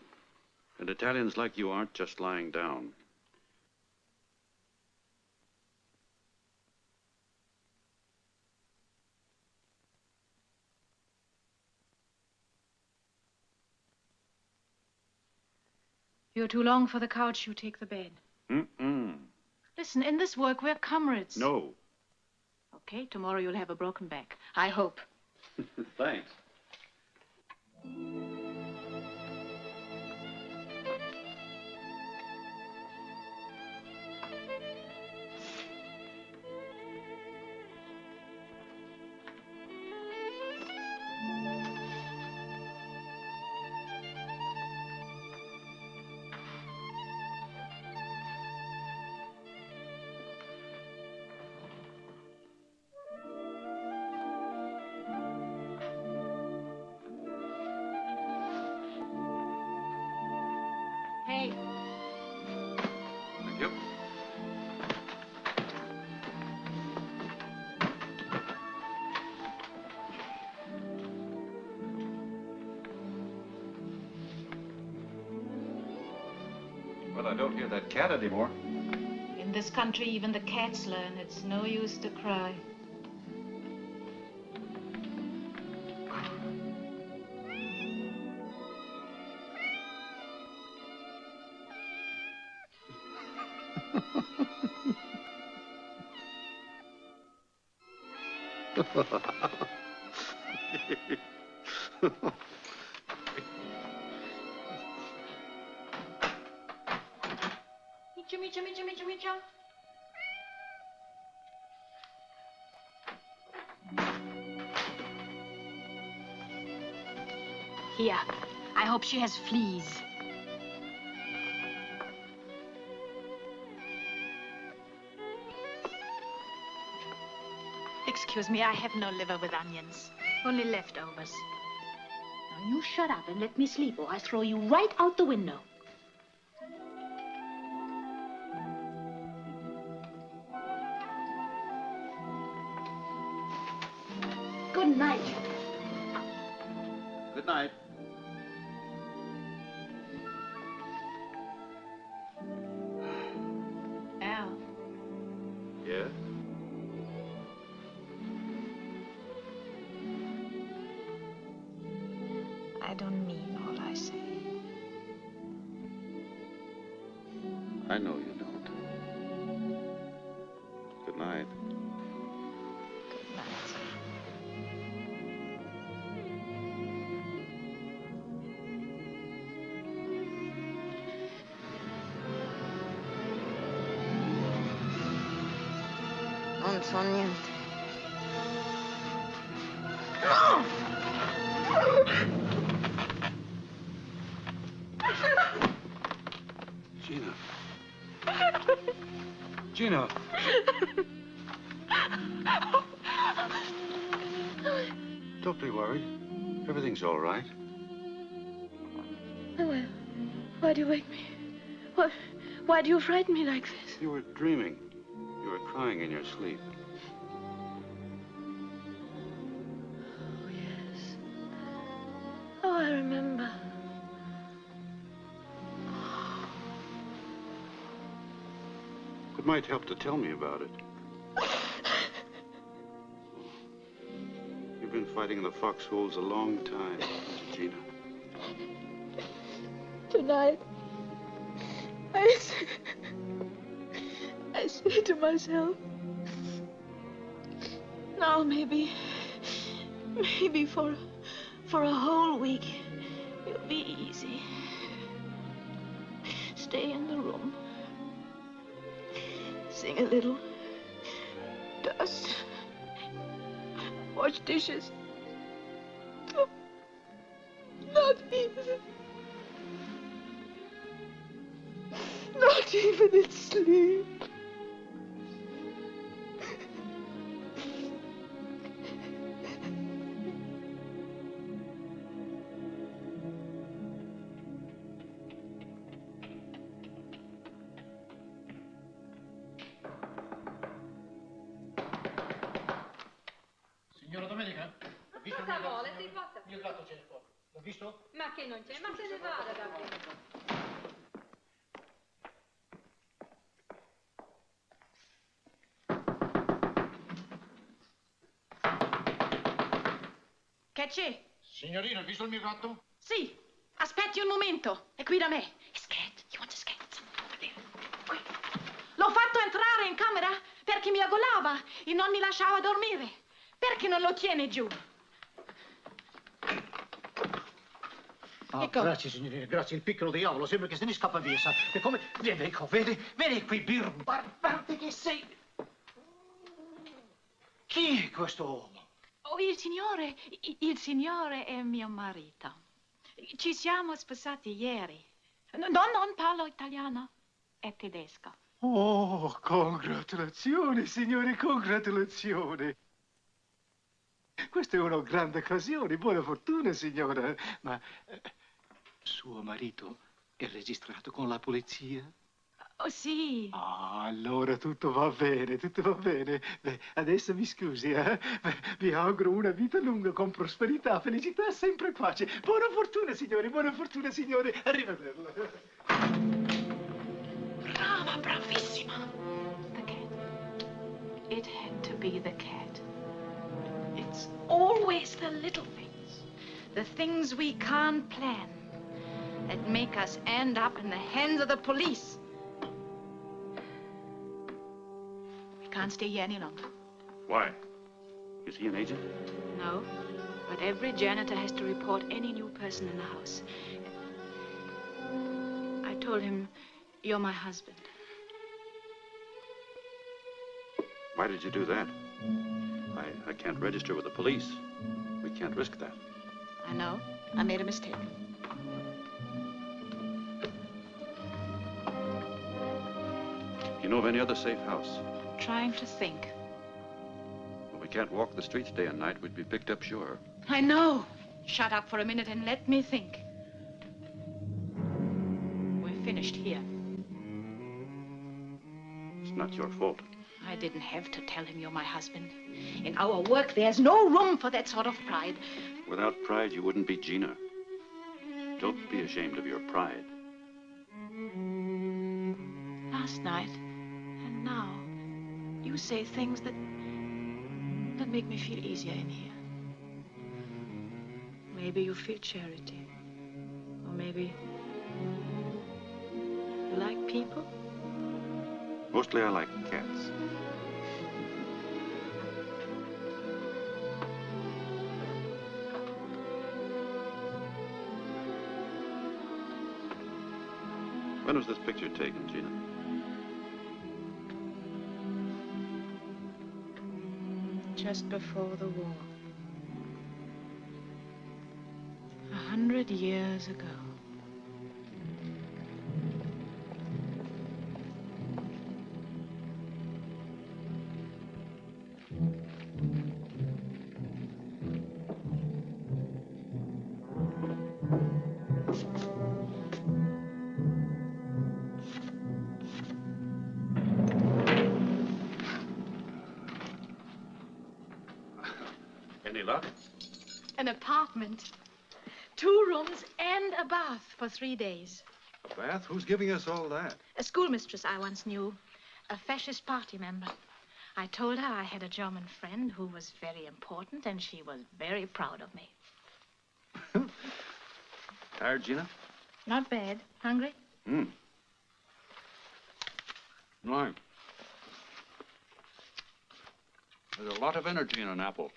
And Italians like you aren't just lying down. You're too long for the couch, you take the bed. Mm-mm. Listen, in this work, we're comrades. No. Okay, tomorrow you'll have a broken back. I hope. Thanks. Hey. Thank you. Well, I don't hear that cat anymore. In this country, even the cats learn it's no use to cry. Micha. Here. I hope she has fleas. Excuse me, I have no liver with onions. Only leftovers. Now you shut up and let me sleep, or I throw you right out the window. Good night. Good night. Al. Yeah? I don't mean all I say. I know you don't. Good night. Good night. Non so niente. No! Gina. Gina. Don't be worried. Everything's all right. Well, why do you wake me? Why do you frighten me like this? You were dreaming. You were crying in your sleep. Oh, yes. Oh, I remember. It might help to tell me about it. You've been fighting the foxholes a long time, Gina. Tonight, I say to myself, now maybe for a whole week, it'll be easy. Stay in the room. Sing a little. Dust. Wash dishes. Oh, not even in sleep. Signora Domenica? Ho visto Cosa vuole? Si possa. Il mio gatto cerco. L'ho visto? Ma che non c'è? Ma se ne vada da qui. Che c'è? Signorina, hai visto il mio gatto? Sì, aspetti un momento. È qui da me. È scared. You want to scared? Qui. L'ho fatto entrare in camera perché mi agolava e non mi lasciava dormire. Perché non lo tiene giù? Ecco. Grazie, signorina, grazie. Il piccolo diavolo sembra che se ne scappa via, sa? E come... Vieni qui, barbante che sei. Chi è questo uomo? Oh, il signore è mio marito. Ci siamo sposati ieri. Non parlo italiano, è tedesco. Oh, congratulazioni, signore, congratulazioni. Questa è una grande occasione, buona fortuna, signora. Ma suo marito è registrato con la polizia? Oh, sì. Ah, allora tutto va bene, tutto va bene. Beh, adesso mi scusi, eh? Vi auguro una vita lunga con prosperità, felicità e sempre pace. Buona fortuna, signore, buona fortuna, signore. Arrivederla. Brava, bravissima. The cat. It had to be the cat. It's always the little things, the things we can't plan, that make us end up in the hands of the police. We can't stay here any longer. Why? Is he an agent? No, but every janitor has to report any new person in the house. I told him, you're my husband. Why did you do that? I can't register with the police. We can't risk that. I know. I made a mistake. You know of any other safe house? Trying to think. Well, we can't walk the streets day and night. We'd be picked up sure. I know. Shut up for a minute and let me think. We're finished here. It's not your fault. I didn't have to tell him you're my husband. In our work, there's no room for that sort of pride. Without pride, you wouldn't be Gina. Don't be ashamed of your pride. Last night and now, you say things that make me feel easier in here. Maybe you feel charity. Or maybe you like people. Mostly I like cats. When was this picture taken, Gina? Just before the war. 100 years ago. An apartment. 2 rooms and a bath for 3 days. A bath? Who's giving us all that? A schoolmistress I once knew. A fascist party member. I told her I had a German friend who was very important, and she was very proud of me. Tired, Gina? Not bad. Hungry? Right. There's a lot of energy in an apple.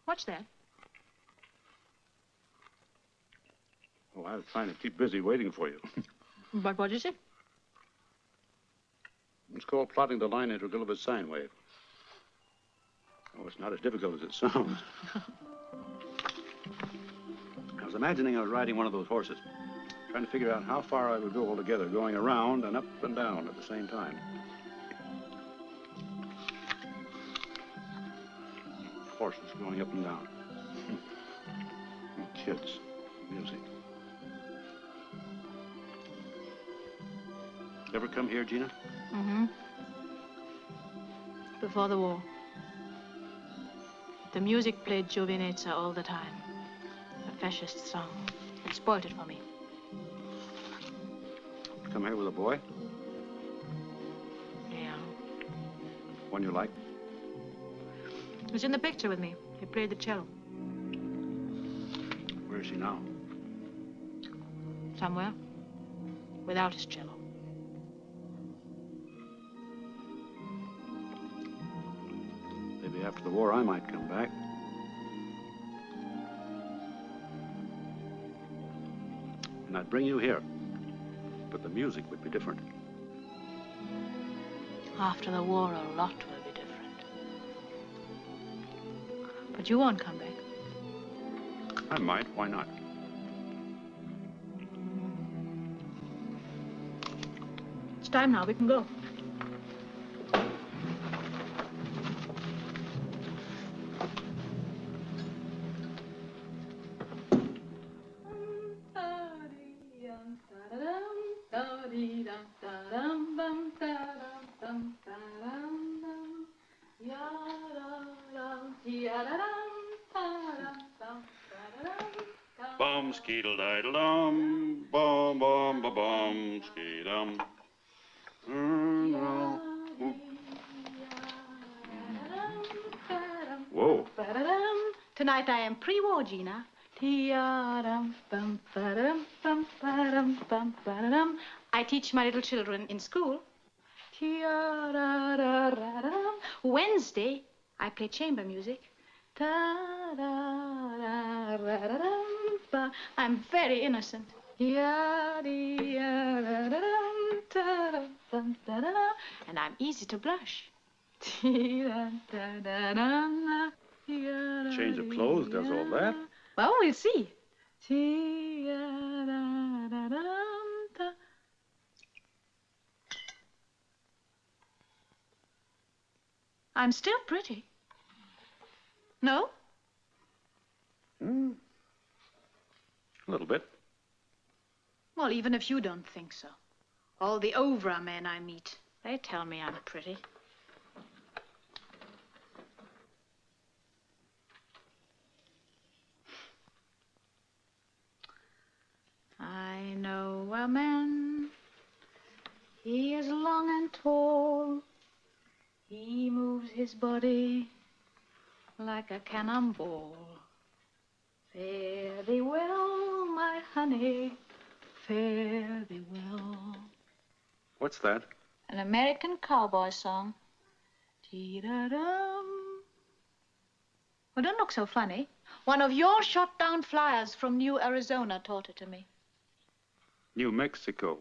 What's that? Oh, I was trying to keep busy waiting for you. But what is it? It's called plotting the line integral of a sine wave. Oh, it's not as difficult as it sounds. I was imagining I was riding one of those horses, trying to figure out how far I would go altogether, going around and up and down at the same time. Horses going up and down. Kids, music. Ever come here, Gina? Before the war. The music played Giovinezza all the time. A fascist song. It spoiled it for me. Come here with a boy? Yeah. One you like? He was in the picture with me. He played the cello. Where is he now? Somewhere. Without his cello. Maybe after the war I might come back. And I'd bring you here. But the music would be different. After the war, a lot will be different. But you won't come back. I might. Why not? It's time now. We can go. Bum skeedle diddle dum, bum bum ba bum skeedum. Whoa. Tonight I am pre-war, Gina. I teach my little children in school. Wednesday, I play chamber music. I'm very innocent. And I'm easy to blush. Change of clothes does all that? Well, we'll see. I'm still pretty. No? A little bit. Well, even if you don't think so. All the Ovra men I meet, they tell me I'm pretty. I know a man. He is long and tall. He moves his body like a cannonball. Fare thee well, my honey, fare thee well. What's that? An American cowboy song. Dee-da-dum. Well, don't look so funny. One of your shot-down flyers from New Arizona taught it to me. New Mexico.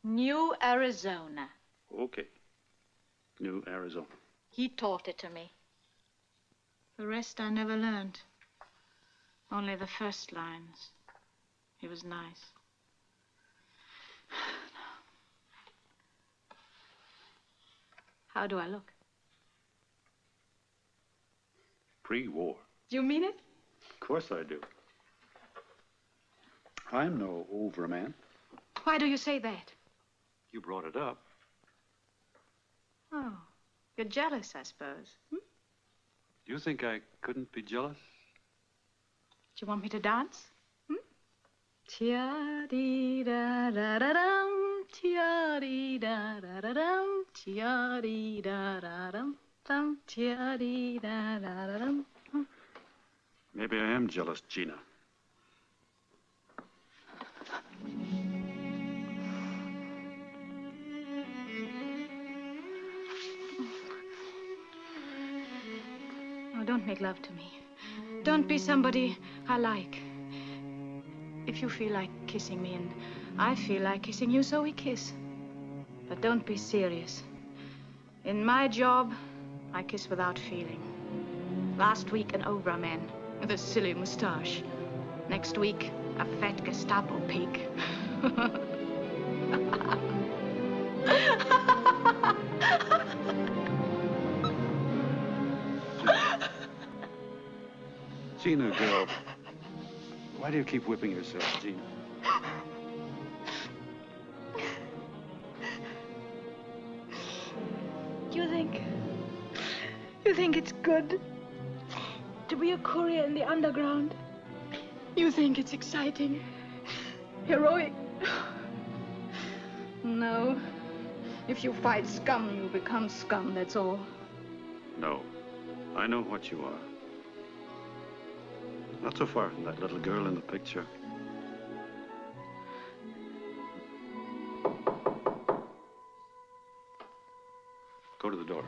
New Arizona. Okay. New Arizona. He taught it to me. The rest I never learned. Only the first lines. He was nice. How do I look? Pre-war. Do you mean it? Of course I do. I'm no overman. Why do you say that? You brought it up. Oh, you're jealous, I suppose. Hmm? Do you think I couldn't be jealous? Do you want me to dance? Tia-dee-da-da-da-dum, tia-dee-da-da-da-dum, tia-dee-da-da-dum, dum, tia-dee-da-da-da-dum. Maybe I am jealous, Gina. Oh, don't make love to me. Don't be somebody I like. If you feel like kissing me and I feel like kissing you, so we kiss. But don't be serious. In my job, I kiss without feeling. Last week, an Obra man with a silly mustache. Next week, a fat Gestapo pig. Gina, girl. Why do you keep whipping yourself, Gina? You think it's good to be a courier in the underground? You think it's exciting, heroic? No. If you fight scum, you become scum, that's all. No. I know what you are. Not so far from that little girl in the picture. Go to the door.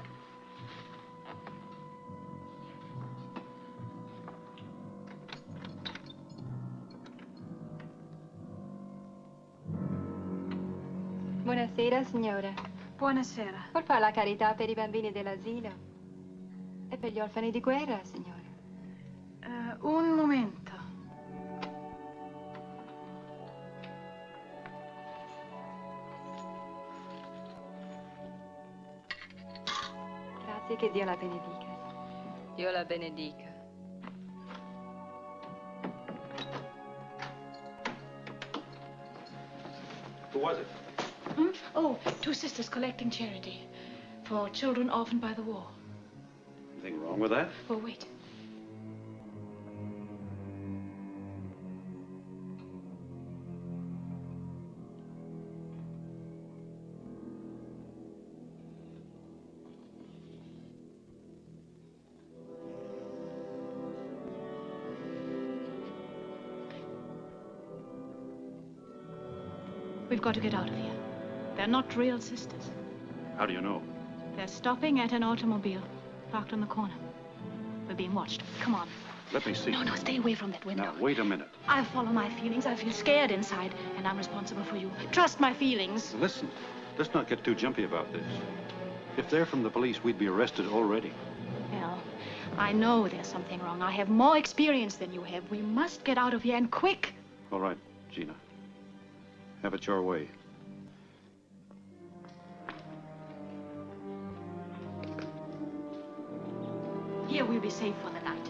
Buonasera, signora. Buonasera. Vuol fare la carità per i bambini dell'asilo? E per gli orfani di guerra, signora? Un momento. Grazie, che Dio la benedica. Dio la benedica. Who was it? Oh, 2 sisters collecting charity for children orphaned by the war. Anything wrong with that? Oh, wait. We've got to get out of here. They're not real sisters. How do you know? They're stopping at an automobile, parked on the corner. We're being watched. Come on. Let me see. No, stay away from that window. Now, wait a minute. I follow my feelings. I feel scared inside, and I'm responsible for you. Trust my feelings. Listen, let's not get too jumpy about this. If they're from the police, we'd be arrested already. Well, I know there's something wrong. I have more experience than you have. We must get out of here, and quick. All right, Gina. Have it your way. Here we'll be safe for the night.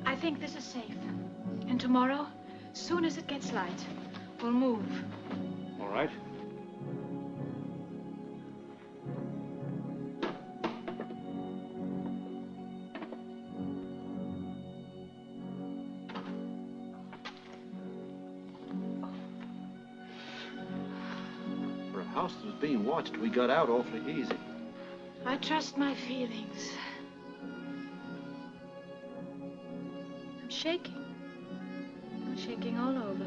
I think this is safe. And tomorrow, soon as it gets light, we'll move. All right. For a house that was being watched, we got out awfully easy. I trust my feelings. I'm shaking. I'm shaking all over.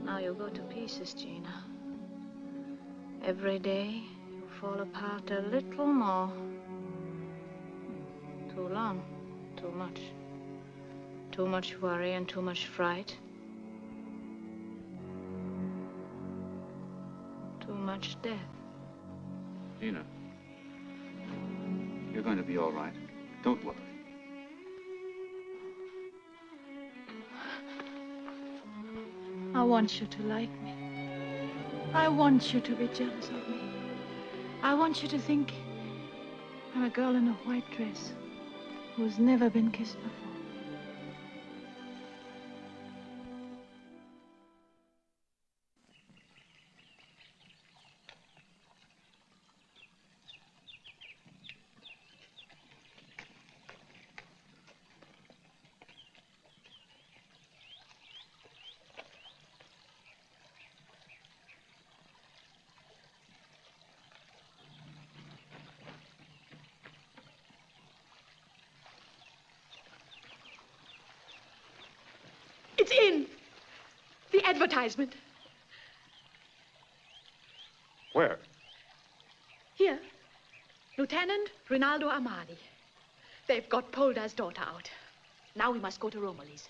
Now you go to pieces, Gina. Every day you fall apart a little more. Too long, too much. Too much worry and too much fright. Too much death. Gina, you're going to be all right. Don't worry. I want you to like me. I want you to be jealous of me. I want you to think I'm a girl in a white dress who's never been kissed before. It's in. The advertisement. Where? Here. Lieutenant Rinaldo Amadi. They've got Poldar's daughter out. Now we must go to Romilly's.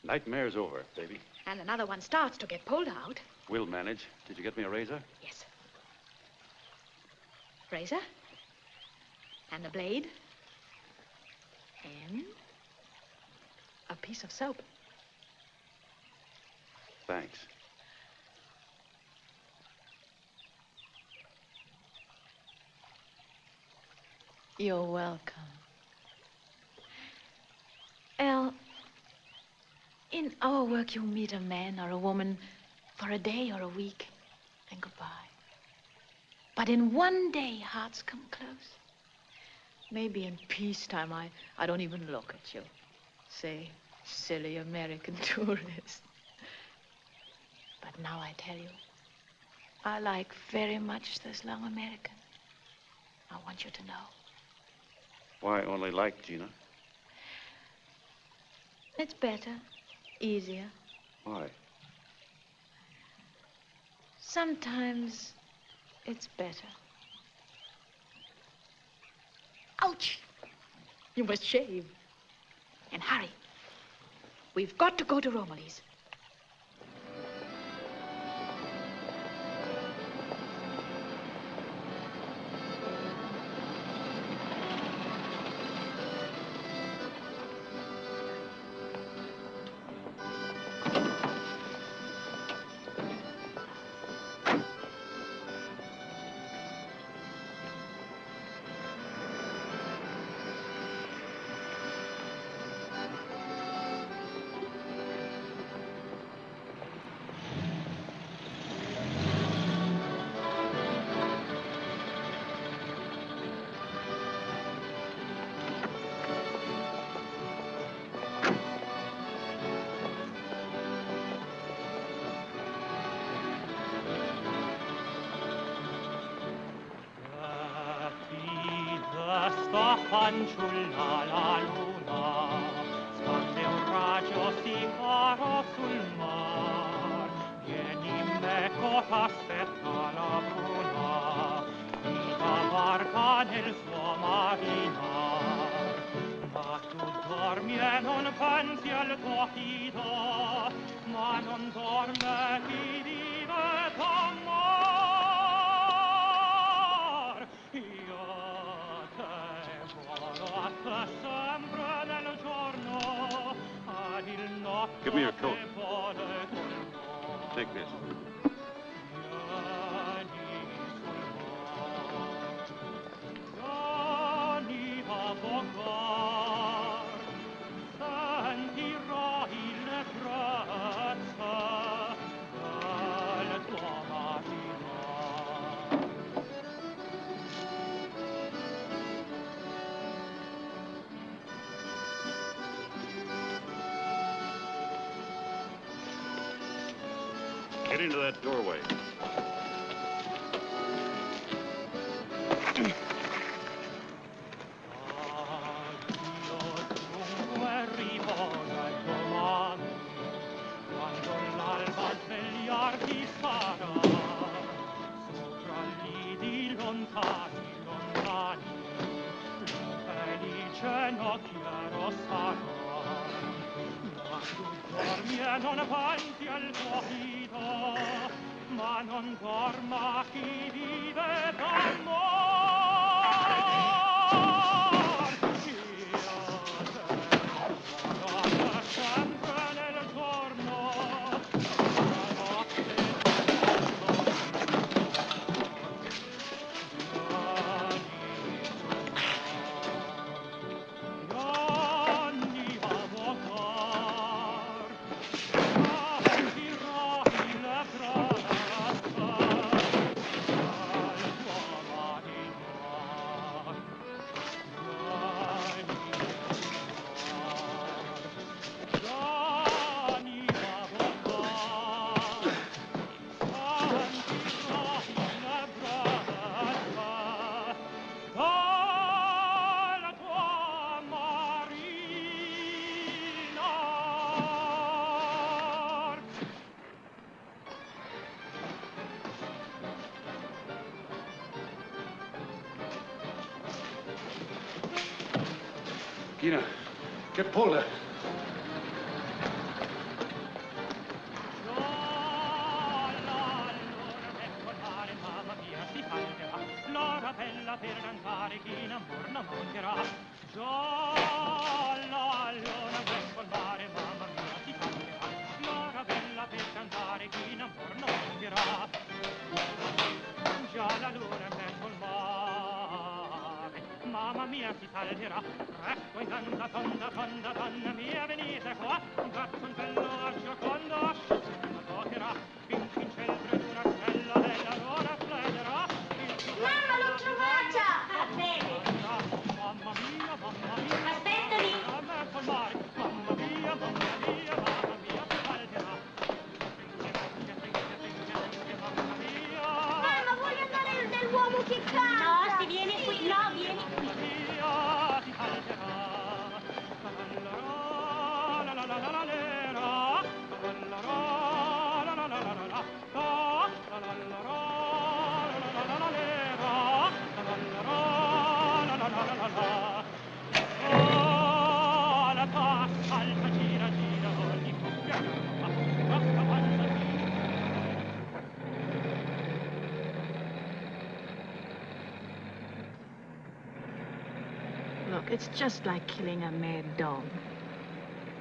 Nightmare's over, baby. And another one starts to get Polder out. We'll manage. Did you get me a razor? Yes. Razor. And a blade. And a piece of soap. Thanks. You're welcome. Elle, in our work you meet a man or a woman for a day or a week, then goodbye. But in one day, hearts come close. Maybe in peacetime, I don't even look at you. Say, silly American tourist. But now I tell you, I like very much this long American. I want you to know. Why only like, Gina? It's better, easier. Why? Sometimes it's better. Ouch! You must shave. And hurry. We've got to go to Romilly's. Fanciulla la luna spande un raggio sì caro sul mar. Vieni meco t'aspetta la bruna vita barca nel suo marinar. Ma tu dormi e non pensi al tuo fido, ma non dorme chi vive d'amor. Sempre nel giorno ad il notte. Give me your coat. Take this. Vieni a vogar, sentirai le brezze del tuo marito. Get into that doorway. Quando l'alba svegliarti sarà, sopra lidi lontani, lontani, felice nocchiero sarà. Ma tu dormi e non pensi al tuo fido, ma non dorma chi vive d'amor. China, che pola! L'ora bella per danzare, chi in amor non mancherà. Già la luna verso il mare, mamma mia, si canterà. L'ora bella per cantare, chi in amor non mancherà. Già la luna verso il mare, mamma mia, si salterà. Ecco in tanta donna mia, venite qua. Un garçoncello a Gioconda, la toccherà. Finché il cielo di una stella della luna splederà. Mamma, l'ho trovata! Va bene! Mamma mia, aspettami! verso il mare, mamma mia, mamma mia, si salterà. Mamma mia! Mamma, voglio andare nell'uomo che canta! No, si viene qui, no, vieni qui! Mamma mia, si salterà. La la la la la la lera. La la la la la la la la la. La la la la la la la lera. La la la la la la la la. Oh, la passa salta, gira, gira, ogni coppia fa. Basta quando Look, it's just like killing a mad dog.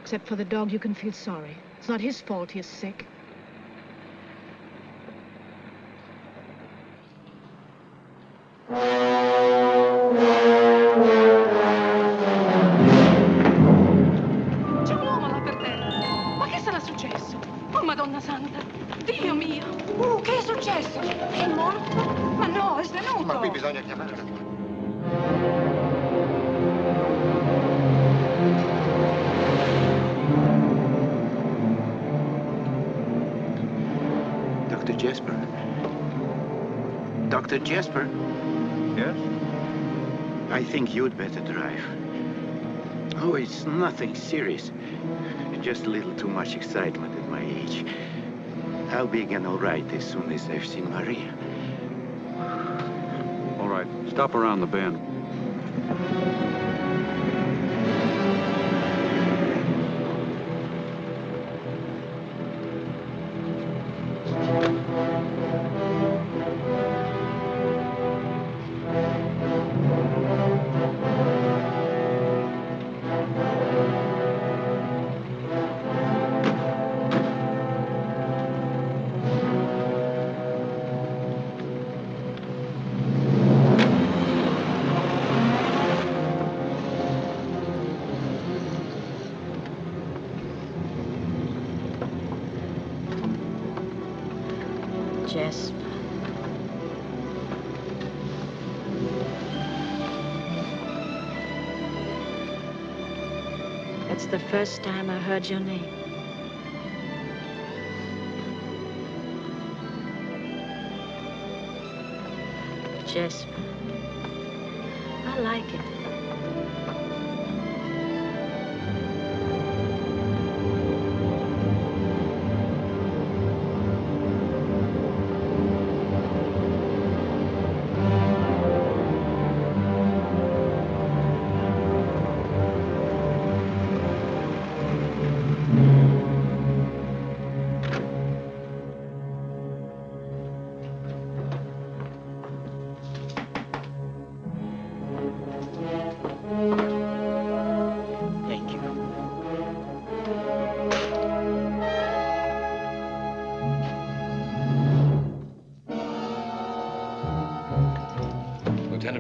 Except for the dog, you can feel sorry. It's not his fault he's sick. C'è un uomo là per terra. Ma che sarà successo? Oh, Madonna Santa! Dio mio! Che è successo? È morto? Ma no, è svenuto! Ma qui bisogna chiamare. Dr. Jasper? Dr. Jasper? Yes? I think you'd better drive. Oh, it's nothing serious. Just a little too much excitement at my age. I'll be again all right as soon as I've seen Maria. All right, stop around the bend. Jasper. That's the first time I heard your name. Jasper. I like it.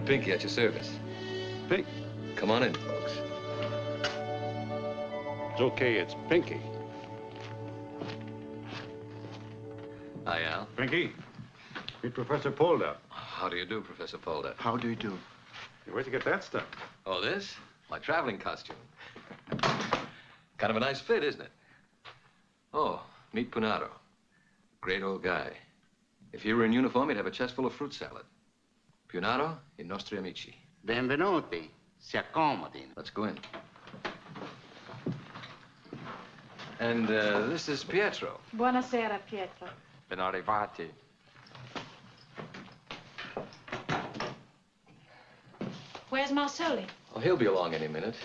Lieutenant Pinky at your service. Pink? Come on in, folks. It's okay, it's Pinky. Hi, Al. Pinky, meet Professor Polder. How do you do, Professor Polder? How do you do? Where'd you get that stuff? Oh, this? My traveling costume. Kind of a nice fit, isn't it? Oh, meet Punato. Great old guy. If he were in uniform, he'd have a chest full of fruit salad. Punato, I nostri amici. Benvenuti. Si accomodi. Let's go in. And this is Pietro. Buonasera, Pietro. Ben arrivati. Where's Marsoli? Oh, he'll be along any minute.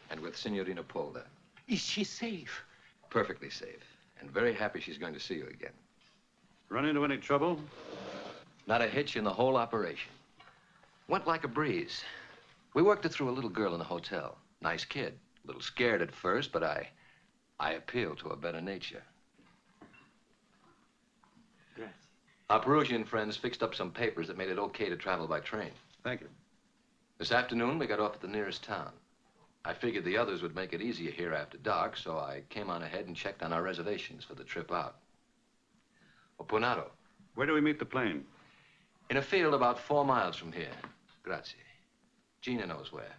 And with Signorina Polda. Is she safe? Perfectly safe. And very happy she's going to see you again. Run into any trouble? Not a hitch in the whole operation. Went like a breeze. We worked it through a little girl in the hotel. Nice kid. A little scared at first, but I appealed to her better nature. Grazie. Our Peruvian friends fixed up some papers that made it okay to travel by train. Thank you. This afternoon, we got off at the nearest town. I figured the others would make it easier here after dark, so I came on ahead and checked on our reservations for the trip out. Oh, Punato. Where do we meet the plane? In a field about 4 miles from here. Grazie. Gina knows where.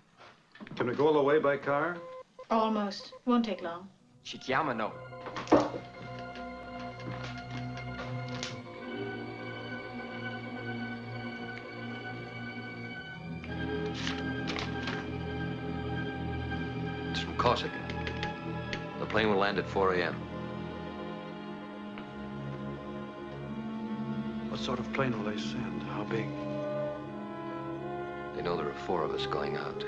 Can we go all the way by car? Almost. Won't take long. Ci chiamano. It's from Corsica. The plane will land at 4 a.m. What sort of plane will they send? How big? They know there are 4 of us going out.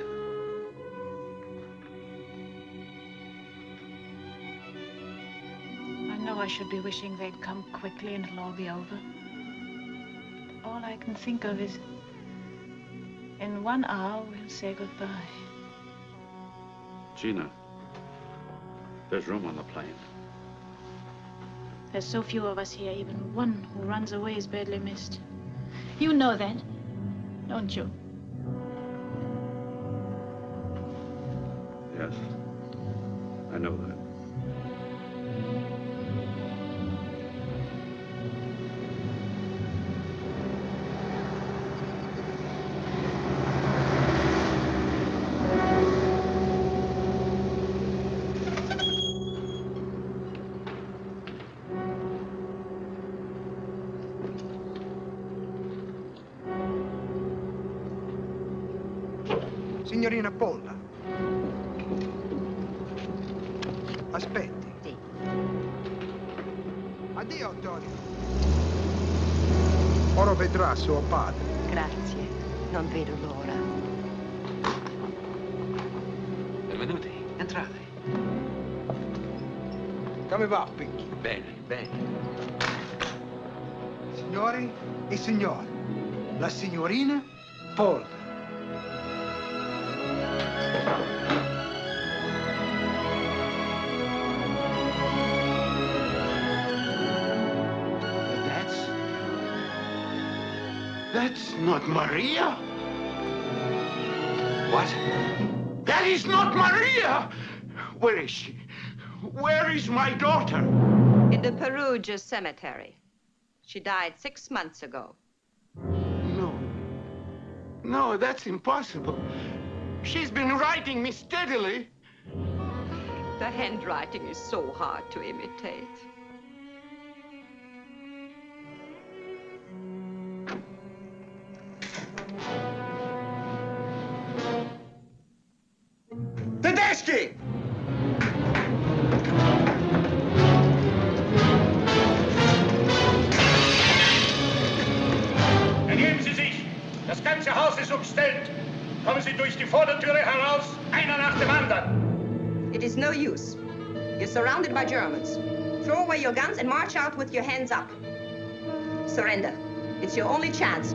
I know I should be wishing they'd come quickly and it'll all be over. But all I can think of is, in 1 hour, we'll say goodbye. Gina, there's room on the plane. There's so few of us here, even one who runs away is badly missed. You know that, don't you? Yes, I know that. Signorina Polla. Aspetti. Sì. Addio, Antonio. Ora vedrà suo padre. Grazie. Non vedo l'ora. Benvenuti. Entrate. Come va, Pinky? Bene, bene. Signori e signori, la signorina Polla. That's not Maria. What? That is not Maria! Where is she? Where is my daughter? In the Perugia cemetery. She died 6 months ago. No, that's impossible. She's been writing me steadily. The handwriting is so hard to imitate. Tedeschi! Ergeben Sie sich! Das ganze Haus ist umstellt. Kommen Sie durch die Vordertüre heraus, einer nach dem anderen. It is no use. You're surrounded by Germans. Throw away your guns and march out with your hands up. Surrender. It's your only chance.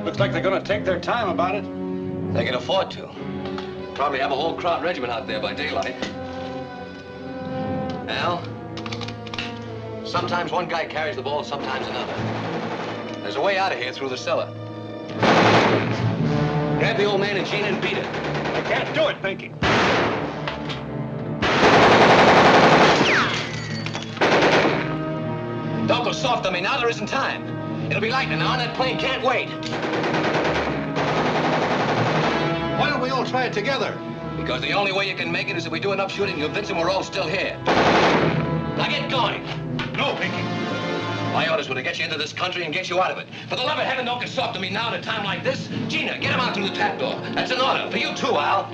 Looks like they're gonna take their time about it. They can afford to. Probably have a whole crowd regiment out there by daylight. Al, sometimes one guy carries the ball, sometimes another. There's a way out of here through the cellar. Grab the old man and Gina and beat it. I can't do it, Pinky. Don't go soft on me now, there isn't time. It'll be lightning now, and that plane can't wait. Why don't we all try it together? Because the only way you can make it is if we do enough shooting to convince them we're all still here. Now get going. No, Pinky. My orders were to get you into this country and get you out of it. For the love of heaven, don't get soft on me now at a time like this. Gina, get him out through the trapdoor. That's an order. For you too, Al.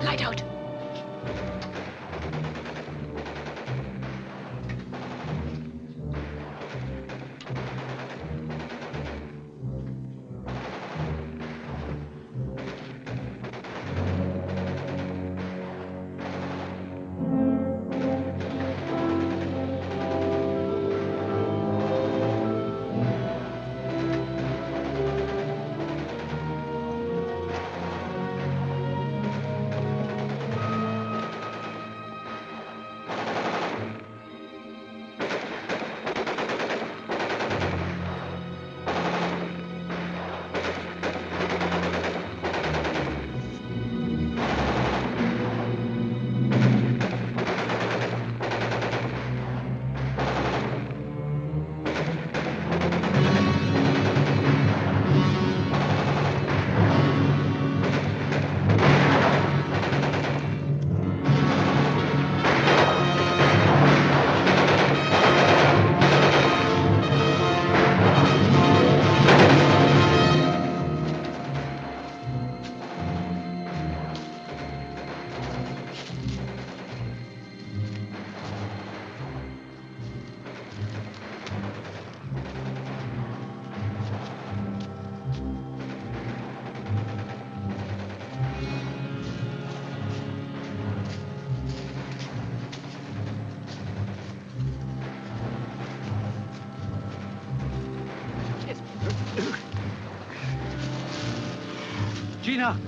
Light out. Gina!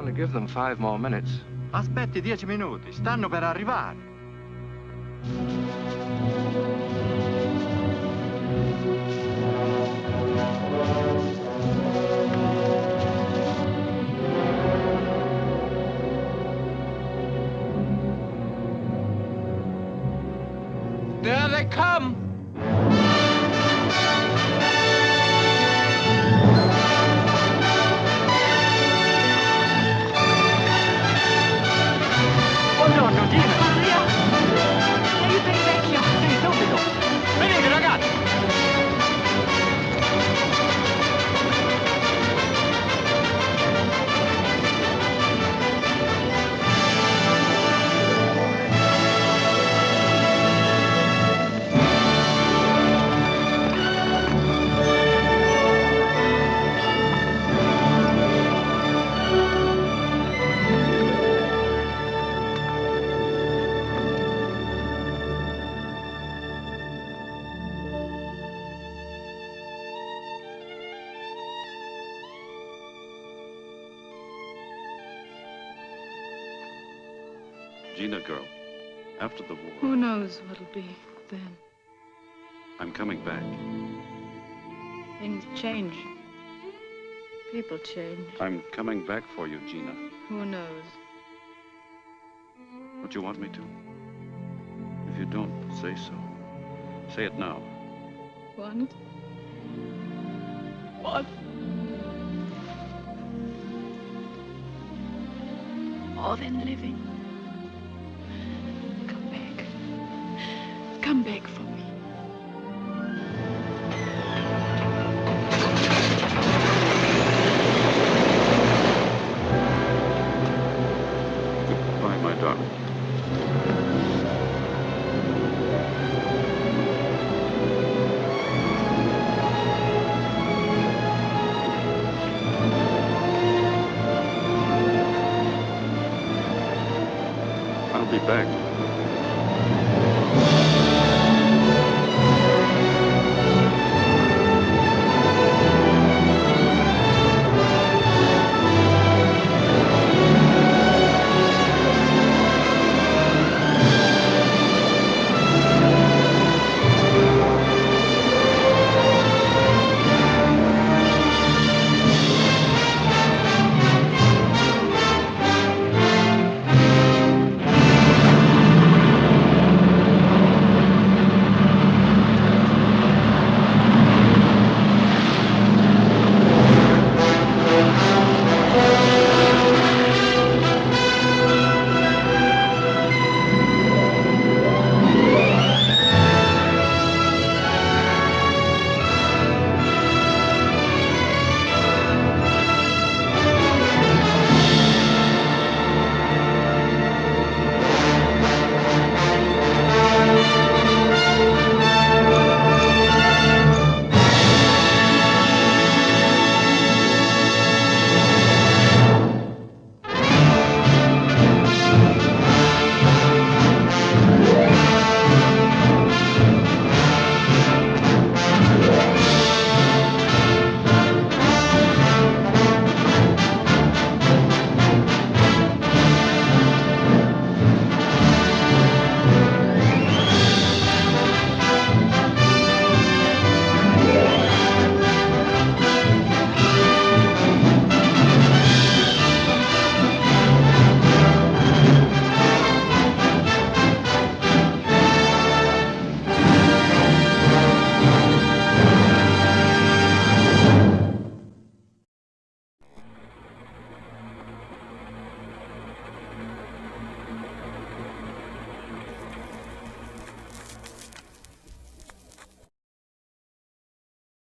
only give them 5 more minutes. Aspetti 10 minuti, stanno per arrivare. There they come! Buongiorno, Gina! Maria! Aiuto il vecchio! Sì, subito! Venite, ragazzi! Gina, girl, after the war, Who knows what'll be then? I'm coming back. Things change. People change. I'm coming back for you, Gina. Who knows? Don't you want me to? If you don't, say so. Say it now. Want? What? More than living. Come back. Come back for me. Goodbye, my darling. I'll be back.